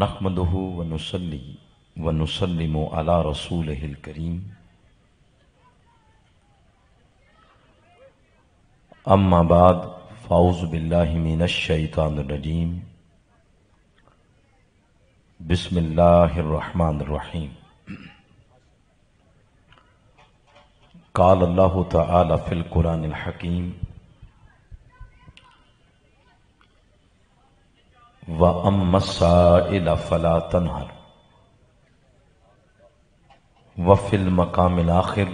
نحمده ونصلي ونسلم على رسوله الكريم اما بعد فاعوذ باللہ من الشیطان الرجیم بسم اللہ الرحمن الرحیم قال اللہ تعالی فی القرآن الحکیم وَأَمَّا السَّائِلَ فَلَا تَنْهَرْ وَفِي الْمَقَامِ الْآخِرِ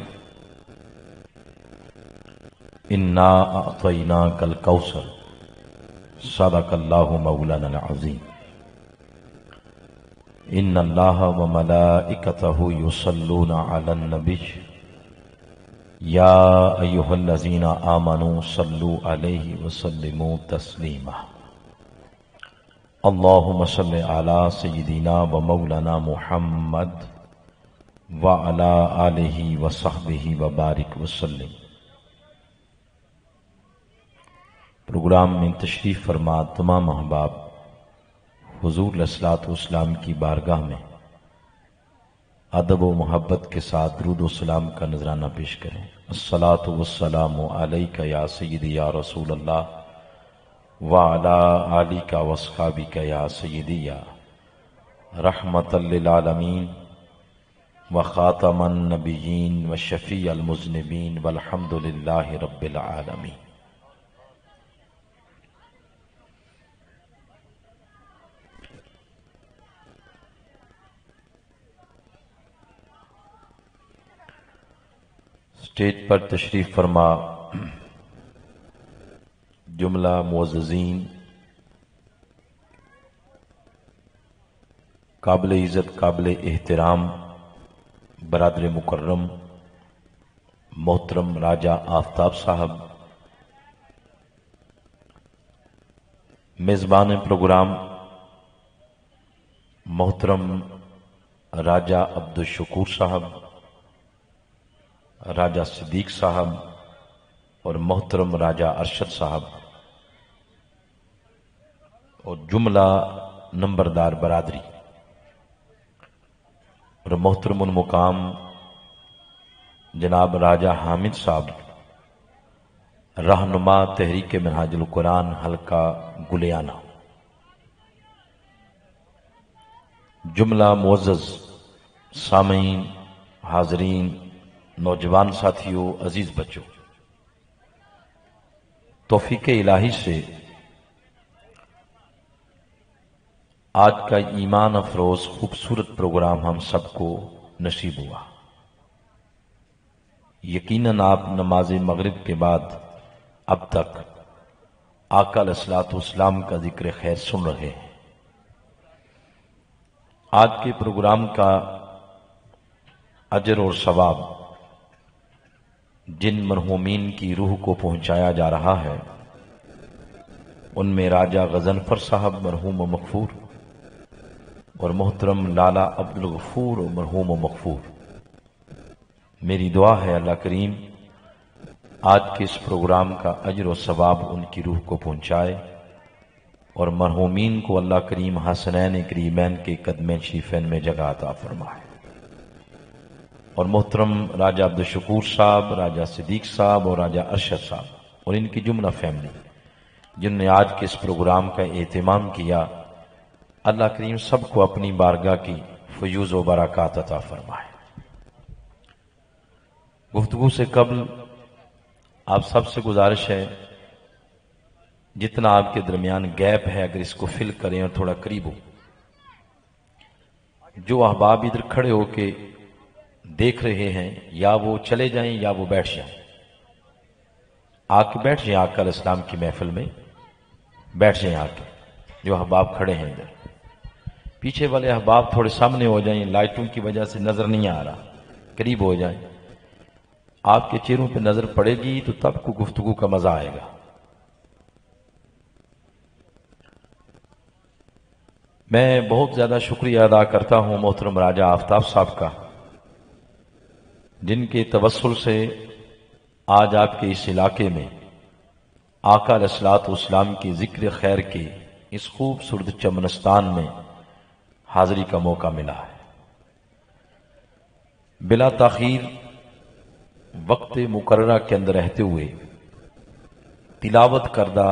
إِنَّا أَعْطَيْنَاكَ الْكَوْثَرَ صدق اللہ مولانا العظیم ان اللہ وملائکتہ یصلون علی النبی یا ایہا الذین آمنوا صلوا علیہ وسلموا تسلیما اللہم صل علی سیدنا و مولانا محمد وعلی آلہ وصحبہ وبارک وسلم۔ پروگرام میں تشریف فرما تمام احباب حضور علیہ الصلوۃ والسلام کی بارگاہ میں ادب و محبت کے ساتھ درود و سلام کا نذرانہ پیش کریں۔ الصلاۃ والسلام علیک یا سیدی یا رسول اللہ وعلی آلک واصحابک یا سیدی یا رحمۃ للعالمین وخاتم النبیین وشفیع المذنبین والحمد للہ رب العالمین۔ اسٹیج پر تشریف فرما جملہ معززین، قابل عزت قابل احترام برادر مکرم محترم راجہ آفتاب صاحب، میزبان پروگرام محترم راجہ عبدالشکور صاحب، راجہ صدیق صاحب اور محترم راجہ ارشد صاحب اور جملہ نمبردار برادری اور محترم المقام جناب راجہ حامد صاحب، رہنما تحریک منہاج القرآن حلقہ گلیانہ، جملہ معزز سامعین، حاضرین، نوجوان ساتھیوں، عزیز بچوں، توفیق الہی سے آج کا ایمان افروز خوبصورت پروگرام ہم سب کو نصیب ہوا۔ یقیناً آپ نماز مغرب کے بعد اب تک آقا علیہ الصلوۃ والسلام کا ذکر خیر سن رہے ہیں۔ آج کے پروگرام کا اجر اور ثواب جن مرحومین کی روح کو پہنچایا جا رہا ہے ان میں راجہ غضنفر صاحب مرحوم و مغفور اور محترم لالا عبدالغفور و مرحوم و مغفور۔ میری دعا ہے اللہ کریم آج کے اس پروگرام کا اجر و ثواب ان کی روح کو پہنچائے اور مرحومین کو اللہ کریم حسنین کریمین کے قدمین شریفین میں جگہ عطا فرمائے، اور محترم راجہ عبدالشکور صاحب، راجہ صدیق صاحب اور راجہ ارشد صاحب اور ان کی جملہ فیملی جن نے آج کے اس پروگرام کا اہتمام کیا، اللہ کریم سب کو اپنی بارگاہ کی فیوز و برکات عطا فرمائے۔ گفتگو سے قبل آپ سب سے گزارش ہے جتنا آپ کے درمیان گیپ ہے اگر اس کو فل کریں اور تھوڑا قریب ہو۔ جو احباب ادھر کھڑے ہو کے دیکھ رہے ہیں یا وہ چلے جائیں یا وہ بیٹھ جائیں، آ کے بیٹھ جائیں، آقا علیہ السلام کی محفل میں بیٹھ جائیں آ کے۔ جو احباب کھڑے ہیں ادھر، پیچھے والے احباب تھوڑے سامنے ہو جائیں، لائٹوں کی وجہ سے نظر نہیں آ رہا، قریب ہو جائیں۔ آپ کے چہروں پہ نظر پڑے گی تو تب کو گفتگو کا مزہ آئے گا۔ میں بہت زیادہ شکریہ ادا کرتا ہوں محترم راجہ آفتاب صاحب کا، جن کے توسل سے آج آپ کے اس علاقے میں آقا علیہ الصلوۃ والسلام کی ذکر خیر کے اس خوبصورت چمنستان میں حاضری کا موقع ملا ہے۔ بلا تاخیر وقت مقررہ کے اندر رہتے ہوئے تلاوت کردہ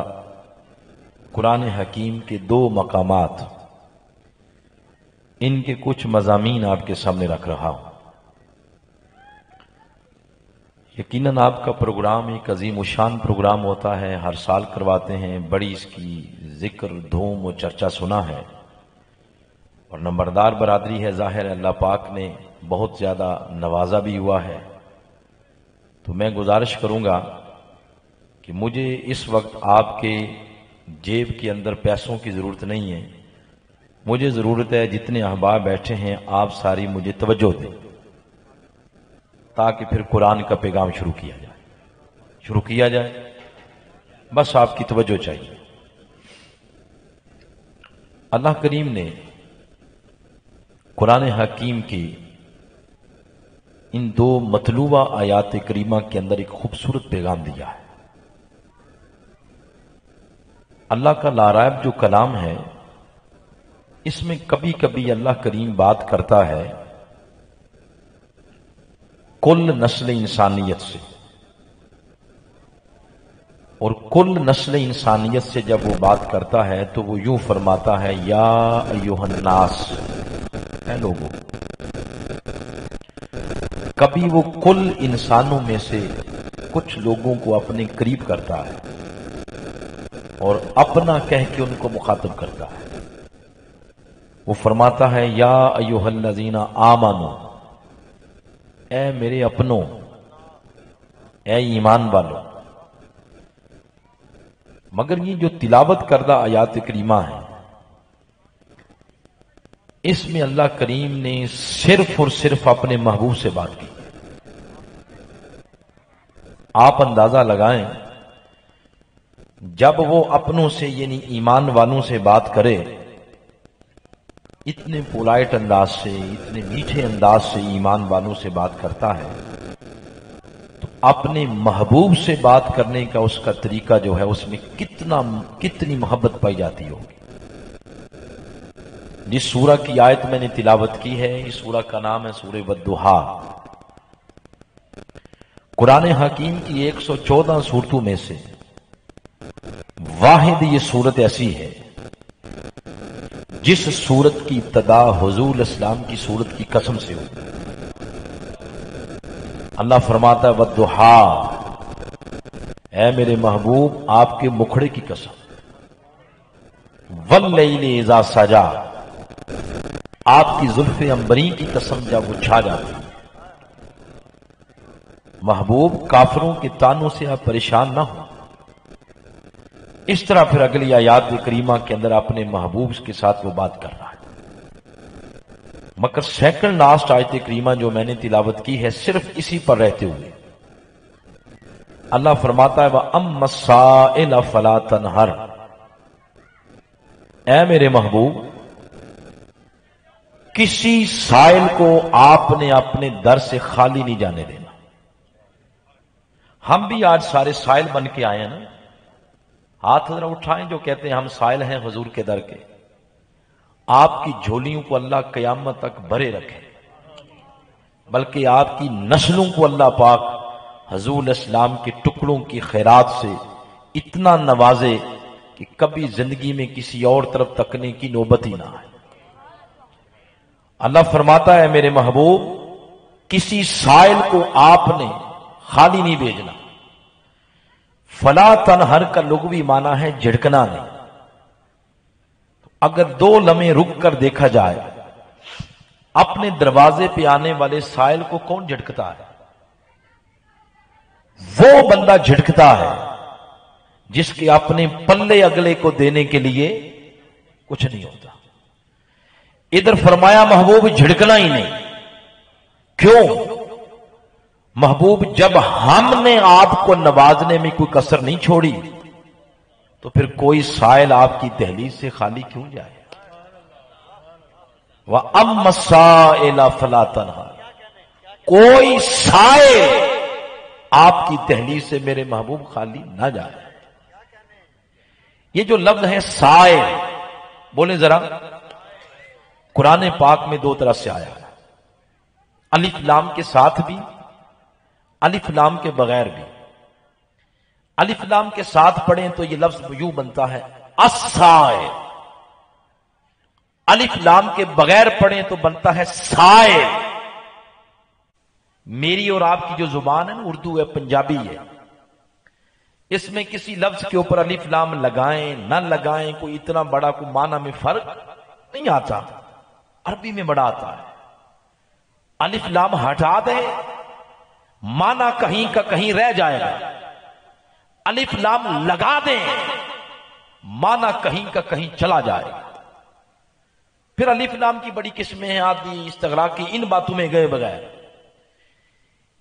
قرآن حکیم کے 2 مقامات، ان کے کچھ مضامین آپ کے سامنے رکھ رہا ہوں۔ یقیناً آپ کا پروگرام ایک عظیم الشان پروگرام ہوتا ہے، ہر سال کرواتے ہیں، بڑی اس کی ذکر دھوم و چرچا سنا ہے، اور نمبردار برادری ہے، ظاہر ہے اللہ پاک نے بہت زیادہ نوازا بھی ہوا ہے۔ تو میں گزارش کروں گا کہ مجھے اس وقت آپ کے جیب کے اندر پیسوں کی ضرورت نہیں ہے، مجھے ضرورت ہے جتنے احباب بیٹھے ہیں آپ ساری مجھے توجہ دیں، تاکہ پھر قرآن کا پیغام شروع کیا جائے، بس آپ کی توجہ چاہیے۔ اللہ کریم نے قرآن حکیم کی ان 2 مطلوبہ آیات کریمہ کے اندر ایک خوبصورت پیغام دیا ہے۔ اللہ کا لارائب جو کلام ہے، اس میں کبھی کبھی اللہ کریم بات کرتا ہے کل نسل انسانیت سے، اور کل نسل انسانیت سے جب وہ بات کرتا ہے تو وہ یوں فرماتا ہے یا ایھا الناس، اے لوگوں۔ کبھی وہ کل انسانوں میں سے کچھ لوگوں کو اپنے قریب کرتا ہے اور اپنا کہہ کے ان کو مخاطب کرتا ہے۔ وہ فرماتا ہے یا ایھا الذین آمنوا، اے میرے اپنوں، اے ایمان والوں۔ مگر یہ جو تلاوت کردہ آیات کریمہ ہیں، اس میں اللہ کریم نے صرف اور صرف اپنے محبوب سے بات کی۔ آپ اندازہ لگائیں، جب وہ اپنوں سے یعنی ایمان والوں سے بات کرے، اتنے پولائٹ انداز سے، اتنے میٹھے انداز سے ایمان والوں سے بات کرتا ہے، تو اپنے محبوب سے بات کرنے کا اس کا طریقہ جو ہے، اس میں کتنی محبت پائی جاتی ہوگی۔ جس سورہ کی آیت میں نے تلاوت کی ہے، اس سورہ کا نام ہے سورہ والضحیٰ۔ قرآن حکیم کی 114 سورتوں میں سے واحد یہ سورت ایسی ہے جس سورت کی ابتدا حضور اسلام کی سورت کی قسم سے ہو۔ اللہ فرماتا ہے والضحیٰ، اے میرے محبوب آپ کے مکھڑے کی قسم، واللیل اذا سجا، آپ کی زلف عنبری کی قسم جب وہ چھا جاتی۔ محبوب کافروں کے تانوں سے آپ پریشان نہ ہوں۔ اس طرح پھر اگلی آیات کریمہ کے اندر اپنے محبوب کے ساتھ وہ بات کر رہا ہے۔ مگر سیکنڈ لاسٹ آیت کریمہ جو میں نے تلاوت کی ہے، صرف اسی پر رہتے ہوئے اللہ فرماتا ہے وَأَمَّا السَّائِلَ فَلَا تَنْهَرْ، اے میرے محبوب، کسی سائل کو آپ نے اپنے در سے خالی نہیں جانے دینا۔ ہم بھی آج سارے سائل بن کے آئے ہیں نا، ہاتھ ذرا اٹھائیں جو کہتے ہیں ہم سائل ہیں حضور کے در کے۔ آپ کی جھولیوں کو اللہ قیامت تک بھرے رکھے، بلکہ آپ کی نسلوں کو اللہ پاک حضور اسلام کے ٹکڑوں کی خیرات سے اتنا نوازے کہ کبھی زندگی میں کسی اور طرف تکنے کی نوبت ہی نہ آئے۔ اللہ فرماتا ہے میرے محبوب، کسی سائل کو آپ نے خالی نہیں بھیجنا۔ فلا تنہر کا لغوی معنی ہے جھڑکنا نہیں۔ اگر 2 لمحے رک کر دیکھا جائے، اپنے دروازے پہ آنے والے سائل کو کون جھٹکتا ہے؟ وہ بندہ جھٹکتا ہے جس کے اپنے پلے اگلے کو دینے کے لیے کچھ نہیں ہوتا۔ ادھر فرمایا محبوب جھڑکنا ہی نہیں۔ کیوں؟ محبوب جب ہم نے آپ کو نوازنے میں کوئی کسر نہیں چھوڑی، تو پھر کوئی سائل آپ کی دہلیز سے خالی کیوں جائے؟ وَأَمَّا السَّائِلَ فَلَا تَنْهَرْ، کوئی سائل آپ کی دہلیز سے میرے محبوب خالی نہ جائے۔ یہ جو لفظ ہے سائل، بولیں ذرا، قرآن پاک میں دو طرح سے آیا ہے، الف لام کے ساتھ بھی، الف لام کے بغیر بھی۔ الف لام کے ساتھ پڑھیں تو یہ لفظ یوں بنتا ہے السائل، الف لام کے بغیر پڑھیں تو بنتا ہے سائل۔ میری اور آپ کی جو زبان ہے نا، اردو ہے، پنجابی ہے، اس میں کسی لفظ کے اوپر الف لام لگائیں نہ لگائیں کوئی اتنا بڑا کوئی معنی میں فرق نہیں آتا، عربی میں بڑا آتا ہے۔ الف لام ہٹا دے معنی کہیں کا کہیں رہ جائے گا، الف لام لگا دیں معنی کہیں کا کہیں چلا جائے گا۔ پھر الف لام کی بڑی قسمیں ہیں، عادی، استغراقی، ان باتوں میں گئے بغیر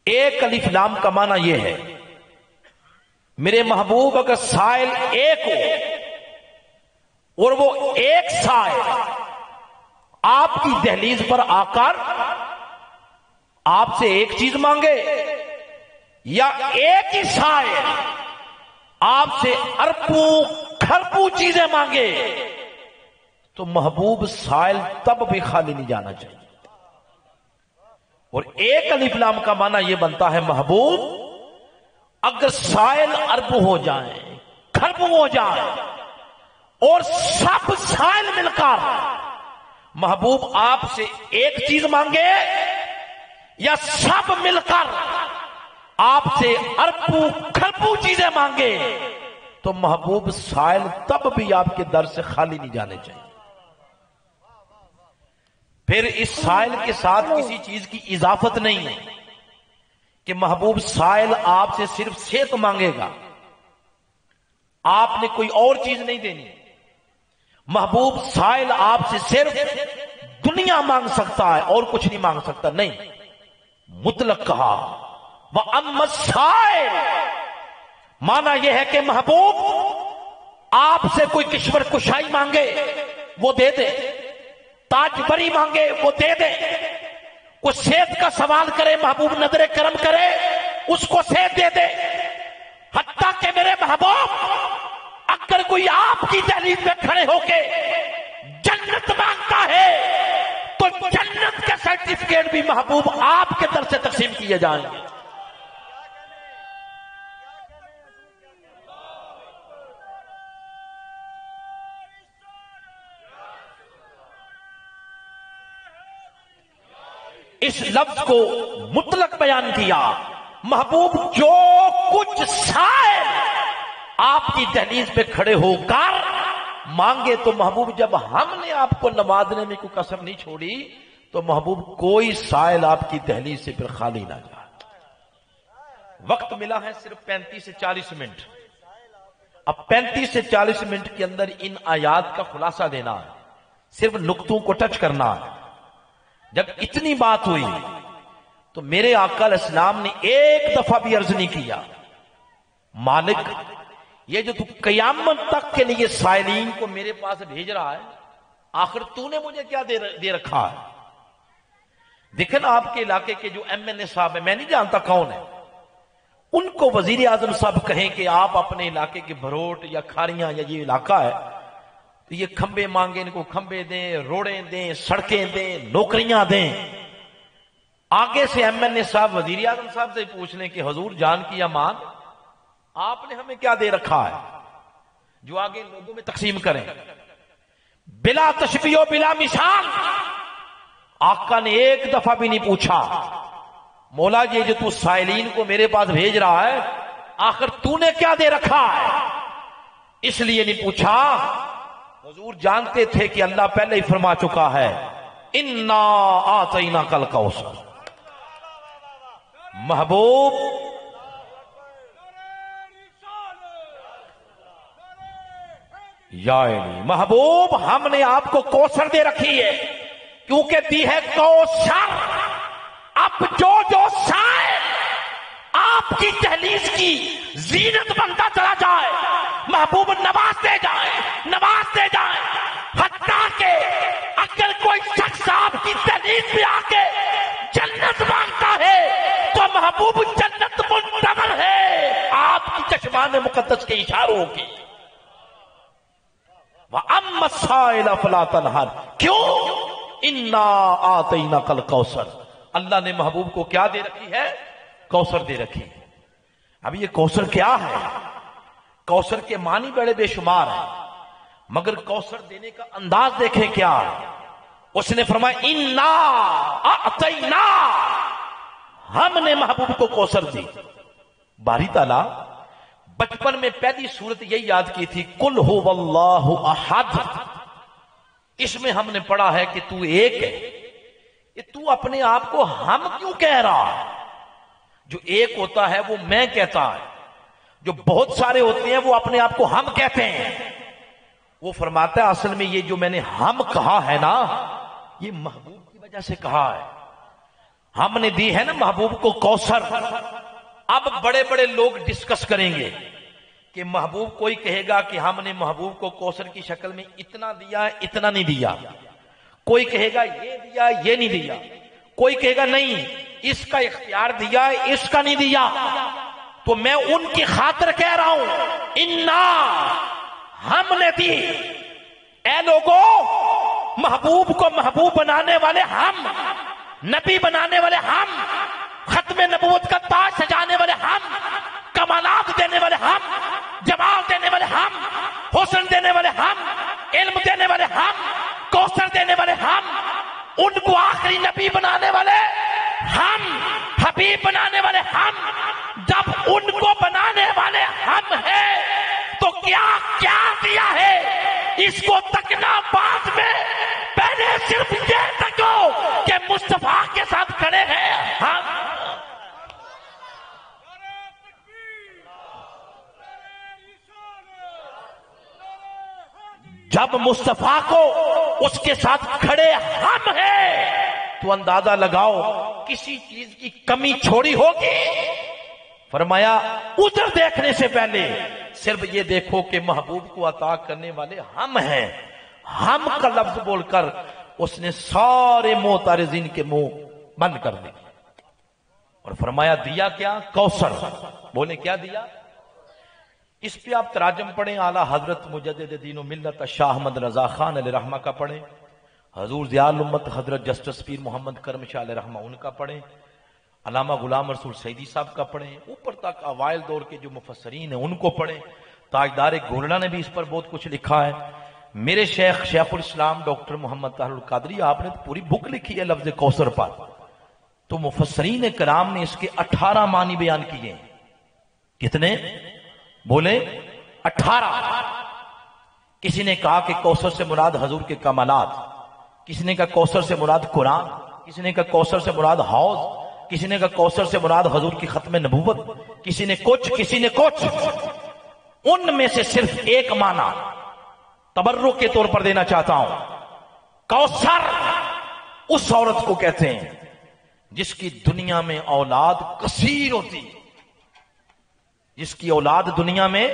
ایک الف لام کا معنی یہ ہے، میرے محبوب اگر سائل ایک ہو اور وہ ایک سائل آپ کی دہلیز پر آ کر آپ سے ایک چیز مانگے، یا ایک ہی سائل آپ سے اربوں کھربوں چیزیں مانگے، تو محبوب سائل تب بھی خالی نہیں جانا چاہیے۔ اور ایک الف لام کا معنی یہ بنتا ہے، محبوب اگر سائل ارب ہو جائیں، کھرب ہو جائیں، اور سب سائل مل کر محبوب آپ سے ایک چیز مانگے، یا سب مل کر آپ سے اربوں کھربوں چیزیں مانگے، تو محبوب سائل تب بھی آپ کے در سے خالی نہیں جانے چاہیے۔ پھر اس سائل کے ساتھ کسی چیز کی اضافت نہیں ہے کہ محبوب سائل آپ سے صرف صحت مانگے گا، آپ نے کوئی اور چیز نہیں دینی۔ محبوب سائل آپ سے صرف دنیا مانگ سکتا ہے اور کچھ نہیں مانگ سکتا، نہیں، مطلق کہا وَأَمَّا السَّائِلُ، مانا یہ ہے کہ محبوب آپ سے کوئی کشور کشائی مانگے وہ دے دے، تاج بری مانگے وہ دے دے، کوئی صحت کا سوال کرے محبوب نظر کرم کرے اس کو صحت دے دے، حتیٰ کہ میرے محبوب اگر کوئی آپ کی دہلیز میں کھڑے ہو کے جنت مانگتا ہے تو جنت کے سرٹیفکیٹ بھی محبوب آپ کے در سے تقسیم کیے جائیں گے۔ اس لفظ کو مطلق بیان کیا، محبوب جو کچھ سائل آپ کی دہلیز پہ کھڑے ہو کر مانگے، تو محبوب جب ہم نے آپ کو نوازنے میں کوئی کسر نہیں چھوڑی تو محبوب کوئی سائل آپ کی دہلیز سے پھر خالی نہ جائے۔ وقت ملا ہے صرف 35 سے 40 منٹ، اب 35 سے 40 منٹ کے اندر ان آیات کا خلاصہ دینا ہے، صرف نقطوں کو ٹچ کرنا ہے۔ جب اتنی بات ہوئی تو میرے آقا علیہ السلام نے ایک دفعہ بھی عرض نہیں کیا، مالک یہ جو تو قیامت تک کے لیے سائلین کو میرے پاس بھیج رہا ہے، آخر تو نے مجھے کیا دے رکھا ہے؟ دیکھیں آپ کے علاقے کے جو ایم این اے صاحب ہیں، میں نہیں جانتا کون ہے، ان کو وزیر اعظم صاحب کہیں کہ آپ اپنے علاقے کے بھروٹ یا کھاریاں یا یہ علاقہ ہے تو یہ کھمبے مانگیں، ان کو کھمبے دیں، روڑیں دیں، سڑکیں دیں، نوکریاں دیں۔ آگے سے ایم این اے صاحب وزیر اعظم صاحب سے پوچھ لیں کہ حضور جان کی امان آپ نے ہمیں کیا دے رکھا ہے جو آگے لوگوں میں تقسیم کریں۔ بلا تشبیہ و بلا مثال آقا نے ایک دفعہ بھی نہیں پوچھا، مولا یہ جو تو سائلین کو میرے پاس بھیج رہا ہے آخر تو نے کیا دے رکھا ہے؟ اس لیے نہیں پوچھا، حضور جانتے تھے کہ اللہ پہلے ہی فرما چکا ہے انا اعطیناک الکوثر۔ محبوب یا علی، محبوب ہم نے آپ کو کوثر دے رکھی ہے، کیونکہ دی ہے کوثر۔ اب جو سائل آپ کی دہلیز کی زینت بنتا چلا جائے، محبوب نوازتے جائیں، حتیٰ کہ اگر کوئی شخص آپ کی دہلیز پہ آ کے جنت مانگتا ہے تو محبوب جنت منتظر ہے آپ کی چشمان مقدس کے اشاروں کی۔ وَأَمَّا السَّائِلَ فَلَا تَنْهَرْ، کیوں؟ انا آتیناک الکوثر، اللہ نے محبوب کو کیا دے رکھی ہے؟ کوثر دے رکھی ہے۔ اب یہ کوثر کیا ہے؟ کوثر کے معنی بڑے بے شمار ہیں، مگر کوثر دینے کا انداز دیکھیں کیا ہے۔ اس نے فرمایا انا اعطینا، ہم نے محبوب کو کوثر دی۔ باری تعالیٰ بچپن میں پہلی سورت یہی یاد کی تھی، قل هو اللہ احد، اس میں ہم نے پڑھا ہے کہ تو ایک ہے۔ یہ تو اپنے آپ کو ہم کیوں کہہ رہا ہے؟ جو ایک ہوتا ہے وہ میں کہتا ہے، جو بہت سارے ہوتے ہیں وہ اپنے آپ کو ہم کہتے ہیں۔ وہ فرماتا ہے اصل میں یہ جو میں نے ہم کہا ہے نا، یہ محبوب کی وجہ سے کہا ہے۔ ہم نے دی ہے نا محبوب کو کوثر۔ اب بڑے بڑے لوگ ڈسکس کریں گے کہ محبوب، کوئی کہے گا کہ ہم نے محبوب کو کوثر کی شکل میں اتنا دیا ہے، اتنا نہیں دیا، کوئی کہے گا یہ دیا یہ نہیں دیا، کوئی کہے گا نہیں اس کا اختیار دیا اس کا نہیں دیا۔ تو میں ان کی خاطر کہہ رہا ہوں انا، ہم نے دی۔ اے لوگوں، محبوب کو محبوب بنانے والے ہم، نبی بنانے والے ہم، ختم نبوت کا تاج سجانے والے ہم، کمالات دینے والے ہم، جمال دینے والے ہم، حسن دینے والے ہم، علم دینے والے ہم، کوثر دینے والے ہم، ان کو آخری نبی بنانے والے ہم، حبیب بنانے والے ہم۔ جب ان کو بنانے والے ہم ہیں تو کیا کیا دیا ہے اس کو تکنا بعد میں، پہلے صرف یہ تکو کہ مصطفیٰ کے ساتھ کھڑے ہیں ہم۔ جب مصطفیٰ کو اس کے ساتھ کھڑے ہم ہیں تو اندازہ لگاؤ کسی چیز کی کمی چھوڑی ہوگی؟ فرمایا ادھر دیکھنے سے پہلے صرف یہ دیکھو کہ محبوب کو عطا کرنے والے ہم ہیں۔ ہم کا لفظ بول کر اس نے سارے معترضین کے منہ بند کر دیے اور فرمایا دیا کیا؟ کوثر۔ بولے کیا دیا؟ اس پہ آپ تراجم پڑھیں، اعلیٰ حضرت مجدد دین و ملت شاہ احمد رضا خان علیہ رحمہ کا پڑھیں، حضور ضیاء الامت حضرت جسٹس پیر محمد کرم شاہ علیہ رحمہ ان کا پڑھیں، علامہ غلام رسول سعیدی صاحب کا پڑھیں، اوپر تک اوائل دور کے جو مفسرین ہیں ان کو پڑھیں۔ تاجدار گولڑا نے بھی اس پر بہت کچھ لکھا ہے۔ میرے شیخ الاسلام ڈاکٹر محمد طاہر القادری، آپ نے پوری بک لکھی ہے لفظ کوثر پر، تو مفسرین کرام نے اس کے 18 معنی بیان کیے ہیں۔ کتنے؟ بولے 18۔ کسی نے کہا کہ کوثر سے مراد حضور کے کمالات، کسی نے کہا کوثر سے مراد قرآن، کسی نے کہا کوثر سے مراد حوض، کسی نے کہا کوثر سے مراد حضور کی ختم نبوت، کسی نے کچھ۔ ان میں سے صرف ایک معنی تبرک کے طور پر دینا چاہتا ہوں۔ کوثر اس عورت کو کہتے ہیں جس کی دنیا میں اولاد کثیر ہوتی، جس کی اولاد دنیا میں،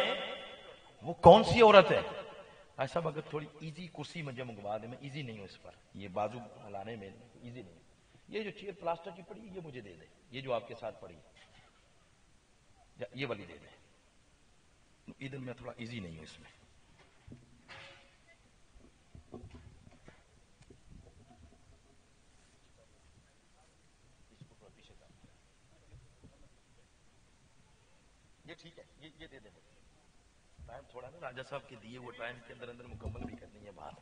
وہ کون سی عورت ہے؟ ایسا اگر تھوڑی ایزی کرسی مجھے منگوا دے، میں ایزی نہیں ہوں اس پر، یہ بازو ہلانے میں ایزی نہیں۔ یہ جو چیئر پلاسٹر کی پڑی یہ مجھے دے دے، یہ جو آپ کے ساتھ پڑی یہ والی دے دے، ادھر میں تھوڑا ایزی نہیں ہوں اس میں۔ یہ ٹھیک ہے، یہ دے دیں، ٹائم تھوڑا نا راجہ صاحب کے دیے وہ ٹائم کے اندر مکمل بھی کرنی ہے بات۔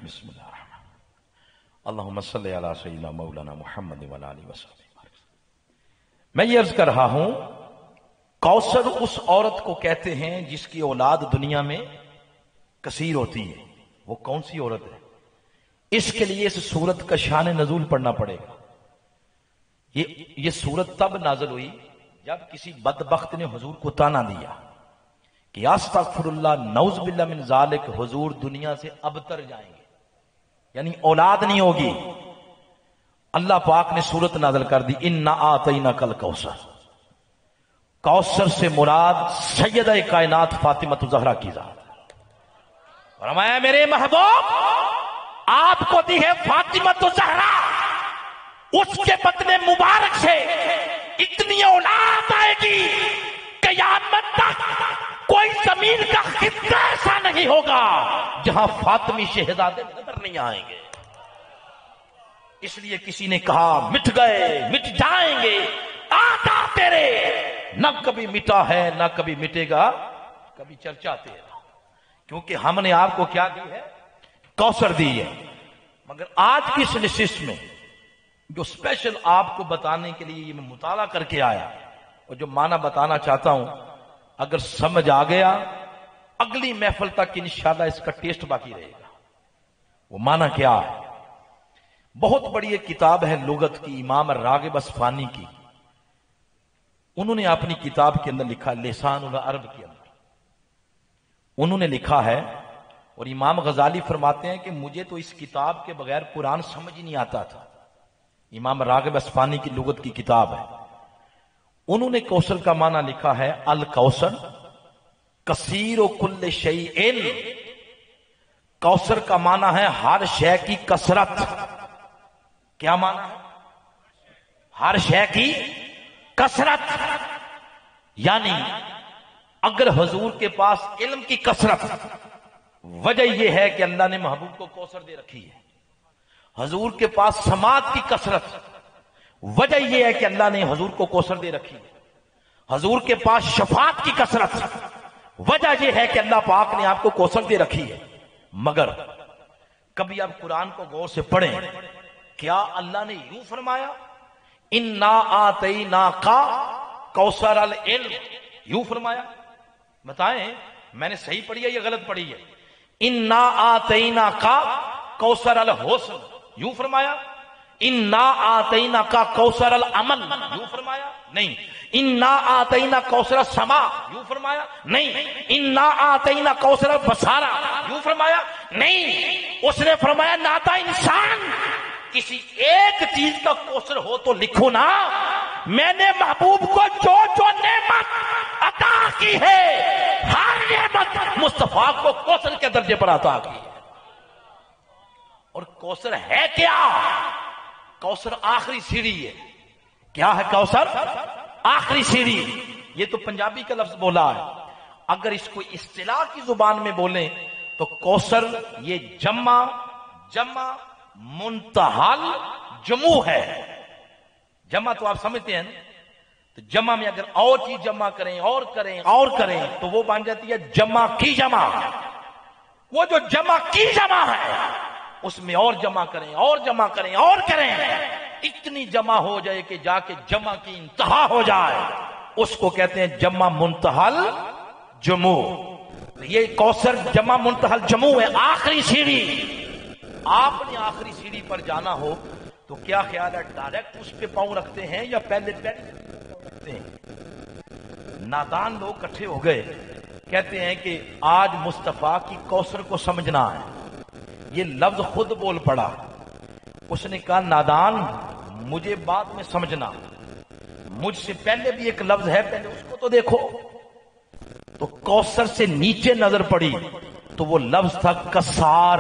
بسم اللہ الرحمن الرحیم، اللہم صلی علی سیدنا مولانا محمد وعلی آلہ وصحبہ۔ میں یہ عرض کر رہا ہوں، کوثر اس عورت کو کہتے ہیں جس کی اولاد دنیا میں کثیر ہوتی ہے۔ وہ کون سی عورت ہے؟ اس کے لیے اس سورت کا شان نزول پڑھنا پڑے گا۔ یہ سورت تب نازل ہوئی جب کسی بدبخت نے حضور کو تانا دیا کہ استغفر اللہ نعوذ باللہ من ذالک، حضور دنیا سے ابتر جائیں گے، یعنی اولاد نہیں ہوگی۔ اللہ پاک نے سورت نازل کر دی، انا آتیناک الکوثر۔ کوثر سے مراد سیدہ کائنات فاطمہ الزہرا کی ذات۔ فرمایا میرے محبوب آپ کو دی ہے فاطمہ الزہرا، اس کے بدن مبارک سے اتنی اولاد آئے گی قیامت تک کوئی زمین کا خطہ ایسا نہیں ہوگا جہاں فاطمی شہزادے نظر نہیں آئیں گے۔ اس لیے کسی نے کہا مٹ گئے مٹ جائیں گے آقا تیرے، نہ کبھی مٹا ہے نہ کبھی مٹے گا کبھی چرچا تیرا، کیونکہ ہم نے آپ کو کیا دی ہے؟ کوثر دی ہے۔ مگر آج کی اس نشست میں جو اسپیشل آپ کو بتانے کے لیے یہ میں مطالعہ کر کے آیا اور جو معنی بتانا چاہتا ہوں، اگر سمجھ آ گیا اگلی محفل تک انشاءاللہ اس کا ٹیسٹ باقی رہے گا۔ وہ معنی کیا ہے؟ بہت بڑی ایک کتاب ہے لغت کی، امام راغب اصفہانی کی، انہوں نے اپنی کتاب کے اندر لکھا لسان العرب کے اندر انہوں نے لکھا ہے، اور امام غزالی فرماتے ہیں کہ مجھے تو اس کتاب کے بغیر قرآن سمجھ ہی نہیں آتا تھا۔ امام راغب اصفہانی کی لغت کی کتاب ہے، انہوں نے کوثر کا معنی لکھا ہے الکوثر کثیر و کل شیء، کوثر کا معنی ہے ہر شے کی کثرت۔ کیا معنی ہے؟ ہر شے کی کثرت، یعنی اگر حضور کے پاس علم کی کثرت، وجہ یہ ہے کہ اللہ نے محبوب کو کوثر دے رکھی ہے۔ حضور کے پاس سماعت کی کثرت، وجہ یہ ہے کہ اللہ نے حضور کو کوثر دے رکھی ہے۔ حضور کے پاس شفاعت کی کثرت، وجہ یہ ہے کہ اللہ پاک نے آپ کو کوثر دے رکھی ہے۔ مگر کبھی آپ قرآن کو غور سے پڑھیں، کیا اللہ نے یوں فرمایا انا آتیناک کوثر العلم؟ یوں فرمایا؟ بتائیں میں نے صحیح پڑھی ہے یا غلط پڑھی ہے؟ انا آتیناک کوثر الحسن یوں فرمایا؟ انا آتیناک کوثر العمل یوں فرمایا؟ نہیں۔ انا آتینا کوثر السما یوں فرمایا؟ نہیں۔ انا آتینا کوثر البصارہ یوں فرمایا؟ نہیں۔ اس نے فرمایا نادا انسان کسی ایک چیز کا کوثر ہو تو لکھو نا، میں نے محبوب کو جو جو نعمت عطا کی ہے ہر نعمت مصطفیٰ کو کوثر کے درجے پر عطا کی ہے۔ اور کوثر ہے کیا؟ کوثر آخری سیڑھی ہے۔ کیا ہے کوثر؟ آخری سیڑھی۔ یہ تو پنجابی کا لفظ بولا ہے، اگر اس کو اصطلاح کی زبان میں بولیں تو کوثر یہ جمع منتہل جمع ہے۔ جمع تو آپ سمجھتے ہیں نا، تو جمع میں اگر اور چیز جمع کریں اور کریں تو وہ بن جاتی ہے جمع کی جمع۔ وہ جو جمع کی جمع ہے اس میں اور جمع کریں اور کریں، اتنی جمع ہو جائے کہ جا کے جمع کی انتہا ہو جائے، اس کو کہتے ہیں جمع منتہل جمع۔ یہ کوثر جمع منتہل جمع ہے، آخری سیڑھی۔ آپ نے آخری سیڑھی پر جانا ہو تو کیا خیال ہے، ڈائریکٹ اس پہ پاؤں رکھتے ہیں یا پہلے رکھتے ہیں؟ نادان لوگ کٹھے ہو گئے، کہتے ہیں کہ آج مصطفیٰ کی کوثر کو سمجھنا ہے۔ یہ لفظ خود بول پڑا، اس نے کہا نادان مجھے بعد میں سمجھنا، مجھ سے پہلے بھی ایک لفظ ہے، پہلے اس کو تو دیکھو۔ تو کوثر سے نیچے نظر پڑی تو وہ لفظ تھا کسار۔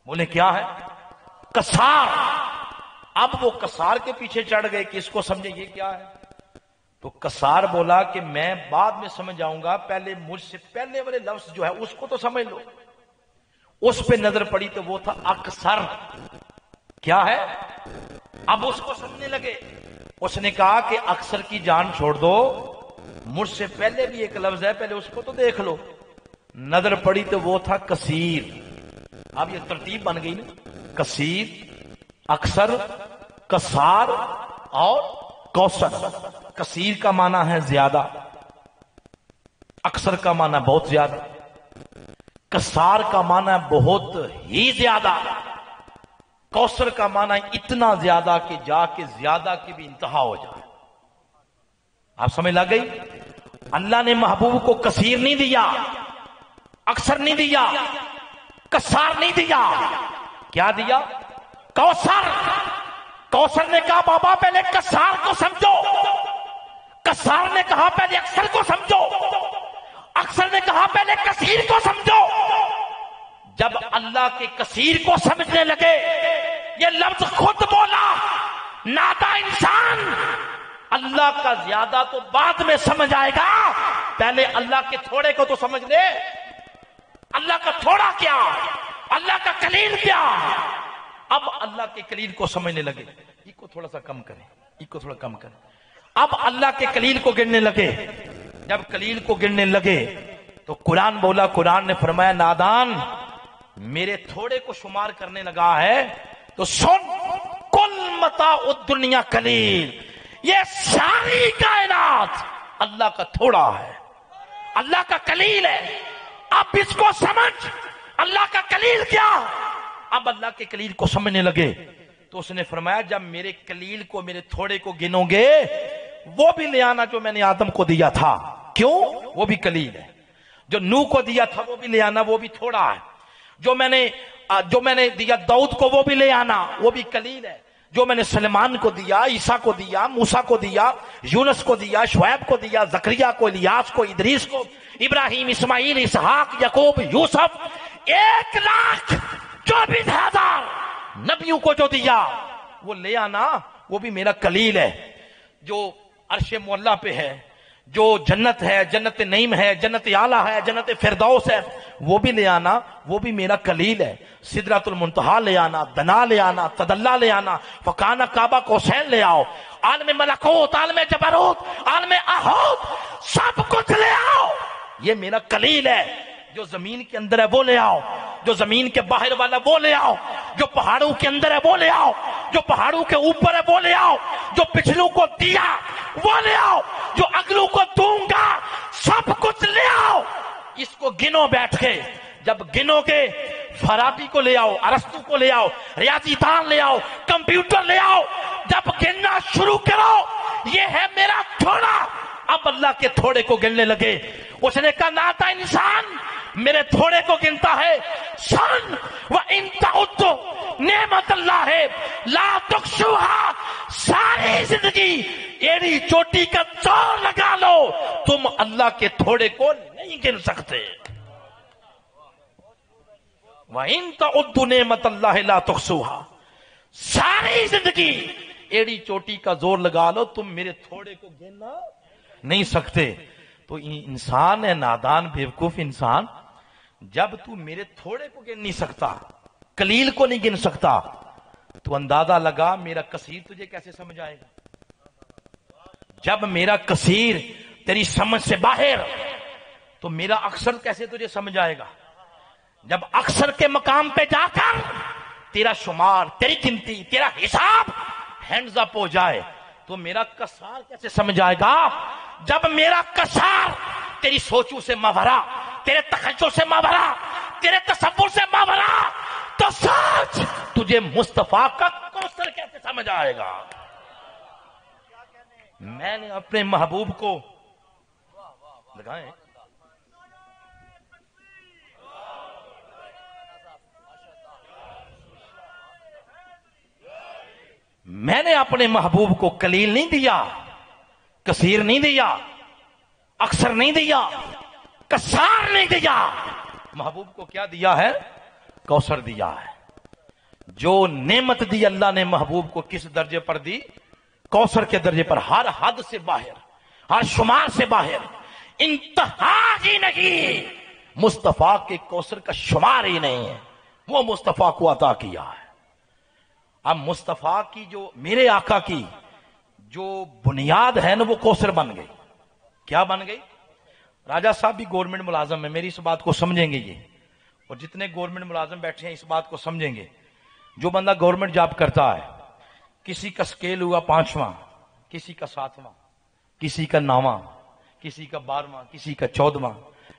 بولے کیا ہے؟ کسار۔ اب وہ کسار کے پیچھے چڑھ گئے کہ اس کو سمجھے یہ کیا ہے، تو کسار بولا کہ میں بعد میں سمجھ آؤں گا، پہلے مجھ سے پہلے والے لفظ جو ہے اس کو تو سمجھ لو۔ اس پہ نظر پڑی تو وہ تھا اکثر۔ کیا ہے؟ اب اس کو سمجھنے لگے، اس نے کہا کہ اکثر کی جان چھوڑ دو، مجھ سے پہلے بھی ایک لفظ ہے، پہلے اس کو تو دیکھ لو۔ نظر پڑی تو وہ تھا کثیر۔ اب یہ ترتیب بن گئی نا، کثیر، اکثر، کسار اور کوثر۔ کثیر کا معنی ہے زیادہ، اکثر کا معنی بہت زیادہ، کسار کا معنی بہت ہی زیادہ، کوثر کا معنی اتنا زیادہ کہ جا کے زیادہ کی بھی انتہا ہو جائے۔ آپ سمجھ لگ گئی؟ اللہ نے محبوب کو کثیر نہیں دیا، اکثر نہیں دیا، کسار نہیں دیا، کیا دیا؟ کوثر۔ کوثر نے کہا بابا پہلے کسار کو سمجھو، کسار نے کہا پہلے اکثر کو سمجھو، اکثر نے کہا پہلے کثیر کو سمجھو۔ جب اللہ کے کثیر کو سمجھنے لگے، یہ لفظ خود بولا نادا انسان، اللہ کا زیادہ تو بعد میں سمجھ آئے گا، پہلے اللہ کے تھوڑے کو تو سمجھ لے. اللہ کا تھوڑا کیا، اللہ کا کلیل کیا. اب اللہ کے کلیل کو سمجھنے لگے. اس کو تھوڑا سا کم کریں، اس کو تھوڑا کم کریں. اب اللہ کے کلیل کو گننے لگے. جب کلیل کو گننے لگے تو قرآن بولا، قرآن نے فرمایا نادان میرے تھوڑے کو شمار کرنے لگا ہے تو سن، کل متاع الدنیا قلیل. یہ ساری کائنات اللہ کا تھوڑا ہے، اللہ کا قلیل ہے. اب اس کو سمجھ اللہ کا قلیل کیا. اب اللہ کے قلیل کو سمجھنے لگے تو اس نے فرمایا جب میرے قلیل کو، میرے تھوڑے کو گنو گے وہ بھی لے آنا جو میں نے آدم کو دیا تھا. کیوں؟ وہ بھی قلیل ہے. جو نوح کو دیا تھا وہ بھی لے آنا، وہ بھی تھوڑا ہے. جو میں نے دیا داؤد کو وہ بھی لے آنا، وہ بھی قلیل ہے. جو میں نے سلیمان کو دیا، عیسیٰ کو دیا، موسیٰ کو دیا، یونس کو دیا، شعیب کو دیا، زکریا کو، الیاس کو، ادریس کو، ابراہیم، اسماعیل، اسحاق، یعقوب، یوسف، 1,24,000 نبیوں کو جو دیا وہ لے آنا، وہ بھی میرا قلیل ہے. جو عرش معلیٰ پہ ہے، جو جنت ہے، جنت نعیم ہے، جنت اعلیٰ ہے، جنت فردوس ہے، وہ بھی لے آنا، وہ بھی میرا قلیل ہے. سدرۃ المنتہا لے آنا، دنا لے آنا، تدلا لے آنا، فکانہ کعبہ قوسین لے آؤ، عالم ملکوت، عالم جبروت، عالم احوت، سب کچھ لے آؤ، یہ میرا قلیل ہے. جو زمین کے اندر ہے وہ لے آؤ، جو زمین کے باہر والا وہ لے آؤ، جو پہاڑوں کے اندر ہے وہ لے آؤ، جو پہاڑوں کے اوپر ہے وہ لے آؤ، جو پچھلوں کو دیا وہ لے آؤ، جو اگلوں کو دوں گا سب کچھ لے آؤ. اس کو گنو بیٹھ کے. جب گنو کے فارابی کو لے آؤ، ارسطو کو لے آؤ، ریاضی دان لے آؤ، کمپیوٹر لے آؤ. جب گننا شروع کرو یہ ہے میرا تھوڑا. اب اللہ کے تھوڑے کو گننے لگے. اس نے کہا ناتا انسان میرے تھوڑے کو گنتا ہے. سن وَإِن تَعُدُّوا نعمت اللہ ہے لا تحصوها. ساری زندگی ایڑی چوٹی کا زور لگا لو تم اللہ کے تھوڑے کو نہیں گن سکتے. وَإِن تَعُدُّوا نعمت اللہ لا تحصوها. ساری زندگی ایڑی چوٹی کا زور لگا لو تم میرے تھوڑے کو گننا نہیں سکتے. تو انسان ہے نادان بیوقوف انسان. جب تو میرے تھوڑے کو گن نہیں سکتا، قلیل کو نہیں گن سکتا، تو اندازہ لگا میرا کثیر تجھے کیسے سمجھ آئے گا. جب میرا کثیر تیری سمجھ سے باہر تو میرا اکثر کیسے تجھے سمجھ آئے گا. جب اکثر کے مقام پہ جا کر تیرا شمار، تیری گنتی، تیرا حساب ہینڈز اپ ہو جائے تو میرا کسار کیسے سمجھ آئے گا. جب میرا کسار تیری سوچوں سے ماورا، تیرے تخیل سے ماورا، تیرے تصور سے ماورا، تو سوچ تجھے مصطفیٰ کا کوثر کیسے سمجھ آئے گا. میں نے اپنے محبوب کو لگائیں میں نے اپنے محبوب کو قلیل نہیں دیا، کثیر نہیں دیا، اکثر نہیں دیا، کسار نہیں دیا. محبوب کو کیا دیا ہے؟ کوثر دیا ہے. جو نعمت دی اللہ نے محبوب کو کس درجے پر دی؟ کوثر کے درجے پر. ہر حد سے باہر، ہر شمار سے باہر، انتہا ہی نہیں. مصطفیٰ کے کوثر کا شمار ہی نہیں ہے. وہ مصطفیٰ کو عطا کیا ہے. اب مصطفیٰ کی جو، میرے آقا کی جو بنیاد ہے نا وہ کوثر بن گئی. کیا بن گئی؟ راجہ صاحب بھی گورنمنٹ ملازم ہے، میری اس بات کو سمجھیں گے یہ، اور جتنے گورنمنٹ ملازم بیٹھے ہیں اس بات کو سمجھیں گے. جو بندہ گورنمنٹ جاب کرتا ہے، کسی کا سکیل ہوا 5واں، کسی کا 7واں، کسی کا 9واں، کسی کا 12واں، کسی کا 14واں،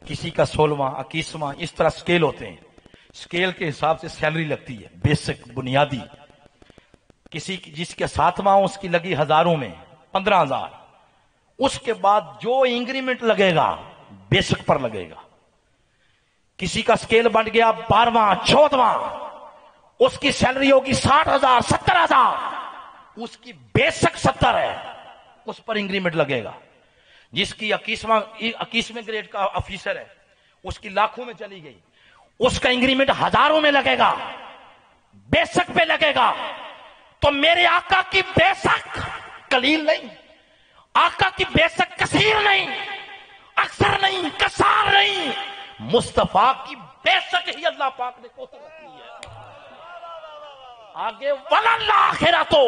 کسی کا 16واں، 21واں، اس طرح سکیل ہوتے ہیں. سکیل کے حساب سے سیلری لگتی ہے، بیسک بنیادی. کسی جس کے 7واں اس کی لگی ہزاروں میں 15,000. اس کے بعد جو انکریمنٹ لگے گا بیسک پر لگے گا. کسی کا سکیل بن گیا 12واں 14واں، اس کی سیلری ہوگی 60,000 70,000. اس کی بیسک 70 ہے، اس پر انکریمنٹ لگے گا. جس کی 21ویں گریڈ کا آفیسر ہے اس کی لاکھوں میں چلی گئی، اس کا انکریمنٹ ہزاروں میں لگے گا، بیسک پہ لگے گا. تو میرے آقا کی بیسک قلیل نہیں، آقا کی بیسک کثیر نہیں، اکثر نہیں، کسار نہیں، مصطفیٰ کی بے شک ہی اللہ پاک نے کوثر رکھی ہے۔ آگے وَلَلْآخِرَةُ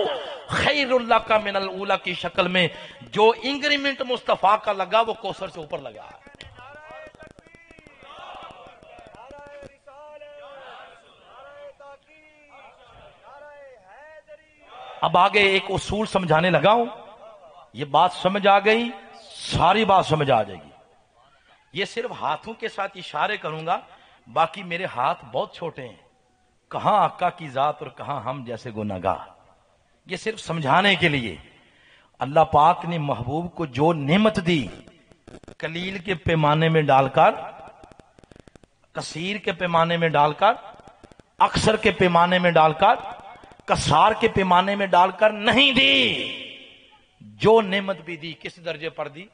خَيْرٌ لَكَ مِنَ الْأُولَى کی شکل میں جو انکریمنٹ مصطفیٰ کا لگا وہ کوثر سے اوپر لگا۔ اب آگے ایک اصول سمجھانے لگا ہوں، یہ بات سمجھ آ گئی، ساری بات سمجھ آ جائے گی۔ یہ صرف ہاتھوں کے ساتھ اشارے کروں گا، باقی میرے ہاتھ بہت چھوٹے ہیں، کہاں آقا کی ذات اور کہاں ہم جیسے گناہگار۔ یہ صرف سمجھانے کے لیے اللہ پاک نے محبوب کو جو نعمت دی، قلیل کے پیمانے میں ڈال کر، کثیر کے پیمانے میں ڈال کر، اکثر کے پیمانے میں ڈال کر، کسار کے پیمانے میں ڈال کر نہیں دی۔ جو نعمت بھی دی کس درجے پر دی؟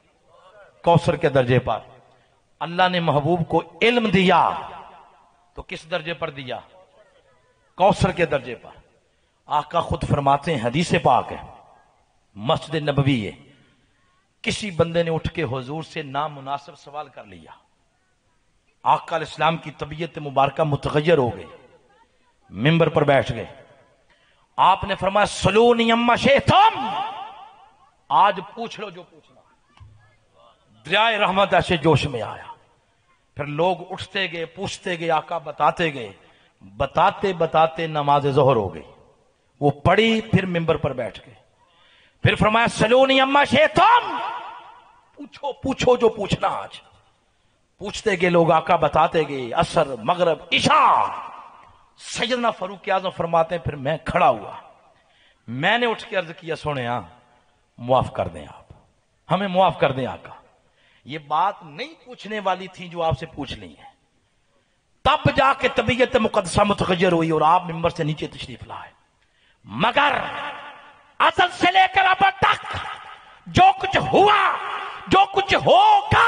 کوثر کے درجے پر۔ اللہ نے محبوب کو علم دیا تو کس درجے پر دیا؟ کوثر کے درجے پر۔ آقا خود فرماتے ہیں، حدیث پاک ہے، مسجد نبوی ہے، کسی بندے نے اٹھ کے حضور سے نامناسب سوال کر لیا، آقا علیہ السلام کی طبیعت مبارکہ متغیر ہو گئی، ممبر پر بیٹھ گئے، آپ نے فرمایا سلونی اما شئتم، آج پوچھ لو جو پوچھنا۔ دریائے رحمت ایسے جوش میں آیا، پھر لوگ اٹھتے گئے، پوچھتے گئے، آقا بتاتے گئے، بتاتے بتاتے نماز ظہر ہو گئی، وہ پڑھی، پھر ممبر پر بیٹھ گئے، پھر فرمایا سلونی اما شئتم، پوچھو پوچھو جو پوچھنا۔ آج پوچھتے گئے لوگ، آقا بتاتے گئے، عصر، مغرب، عشاء۔ سیدنا فاروق اعظم فرماتے ہیں پھر میں کھڑا ہوا، میں نے اٹھ کے عرض کیا، سونے معاف کر دیں، آپ ہمیں معاف کر دیں آقا، یہ بات نہیں پوچھنے والی تھی جو آپ سے پوچھ لی ہے۔ تب جا کے طبیعت مقدسہ متغیر ہوئی اور آپ ممبر سے نیچے تشریف لائے، مگر ازل سے لے کر اب تک جو کچھ ہوا، جو کچھ ہوگا،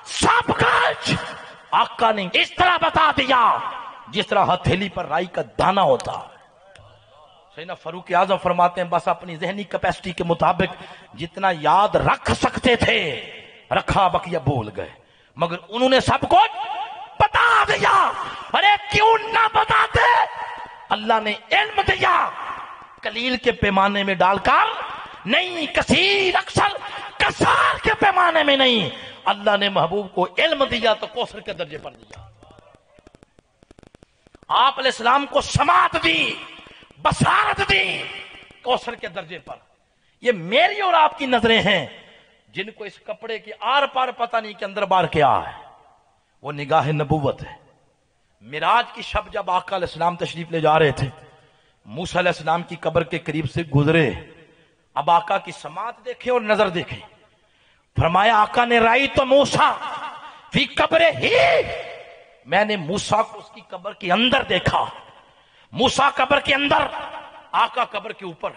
سب کچھ آقا نے اس طرح بتا دیا جس طرح ہتھیلی پر رائی کا دانہ ہوتا ہے۔ سیدنا فاروق اعظم فرماتے ہیں بس اپنی ذہنی کیپیسٹی کے مطابق جتنا یاد رکھ سکتے تھے رکھا، بقیہ بھول گئے، مگر انہوں نے سب کچھ بتا دیا۔ ارے کیوں نہ بتاتے؟ اللہ نے علم دیا، قلیل کے پیمانے میں ڈال کر نہیں، کثیر، اکثر، کسار کے پیمانے میں نہیں، اللہ نے محبوب کو علم دیا تو کوثر کے درجے پر دیا۔ آپ علیہ السلام کو سماعت دی، بصارت دی، کوثر کے درجے پر۔ یہ میری اور آپ کی نظریں ہیں، جن کو اس کپڑے کی آر پار پتہ نہیں کہ اندر بار کیا ہے، وہ نگاہ نبوت ہے۔ معراج کی شب جب آقا علیہ السلام تشریف لے جا رہے تھے، موسیٰ علیہ السلام کی قبر کے قریب سے گزرے، اب آقا کی سماعت دیکھیں اور نظر دیکھیں، فرمایا آقا نے رائی تو موسیٰ فی قبر ہی، میں نے موسیٰ کو اس کی قبر کے اندر دیکھا، موسیٰ قبر کے اندر، آقا قبر کے اوپر،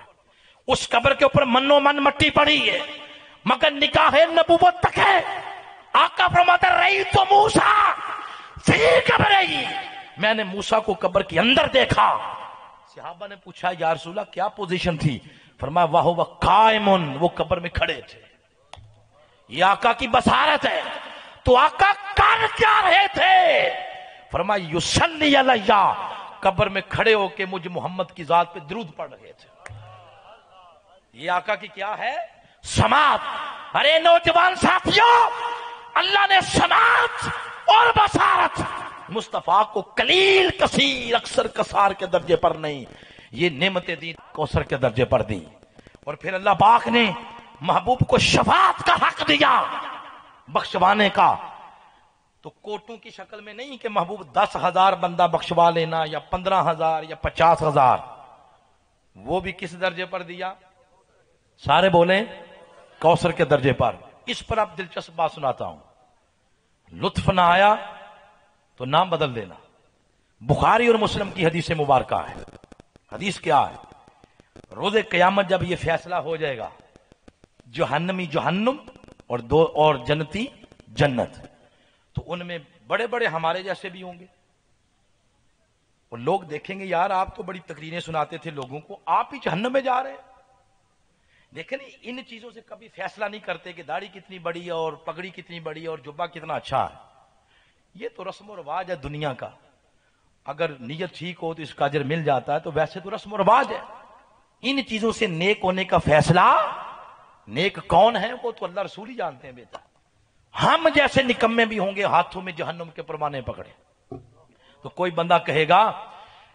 اس قبر کے اوپر منو من مٹی پڑی ہے مگر نکاح نبوت تک ہے۔ آقا فرماتا رہی تو موسیٰ فی قبر ہی، میں نے موسیٰ کو قبر کے اندر دیکھا۔ صحابہ نے پوچھا یا رسول اللہ کیا پوزیشن تھی؟ فرمایا وَهُوَ قائمٌ، وہ قبر میں کھڑے تھے۔ یہ آقا کی بصارت ہے۔ تو آقا کر کیا رہے تھے؟ فرمایا یصلی علیہ، قبر میں کھڑے ہو کے مجھ محمد کی ذات پہ درود پڑھ رہے تھے۔ یہ آقا کی کیا ہے؟ سماعت۔ ارے نوجوان ساتھیوں، اللہ نے سماعت اور بصارت مصطفیٰ کو قلیل، کثیر، اکثر، کسار کے درجے پر نہیں، یہ نعمتیں دی کوثر کے درجے پر دی۔ اور پھر اللہ پاک نے محبوب کو شفاعت کا حق دیا، بخشوانے کا، تو کوٹوں کی شکل میں نہیں کہ محبوب 10,000 بندہ بخشوا لینا یا 15,000 یا 50,000، وہ بھی کس درجے پر دیا؟ سارے بولیں کوثر کے درجے پر۔ اس پر آپ دلچسپ بات سناتا ہوں، لطف نہ آیا تو نام بدل دینا۔ بخاری اور مسلم کی حدیث مبارکہ ہے۔ حدیث کیا ہے؟ روز قیامت جب یہ فیصلہ ہو جائے گا، جہنمی جہنم اور جنتی جنت، تو ان میں بڑے بڑے ہمارے جیسے بھی ہوں گے، اور لوگ دیکھیں گے یار آپ تو بڑی تقریریں سناتے تھے لوگوں کو، آپ ہی جہنم میں جا رہے ہیں۔ دیکھیں ان چیزوں سے کبھی فیصلہ نہیں کرتے کہ داڑھی کتنی بڑی ہے اور پگڑی کتنی بڑی ہے اور جبہ کتنا اچھا ہے. یہ تو رسم و رواج ہے دنیا کا. اگر نیت ٹھیک ہو تو اس کا اجر مل جاتا ہے, تو ویسے تو رسم و رواج ہے. ان چیزوں سے نیک ہونے کا فیصلہ نیک کون ہے وہ تو اللہ رسول ہی جانتے ہیں بیٹا. ہم جیسے نکمے بھی ہوں گے ہاتھوں میں جہنم کے پروانے پکڑے. تو کوئی بندہ کہے گا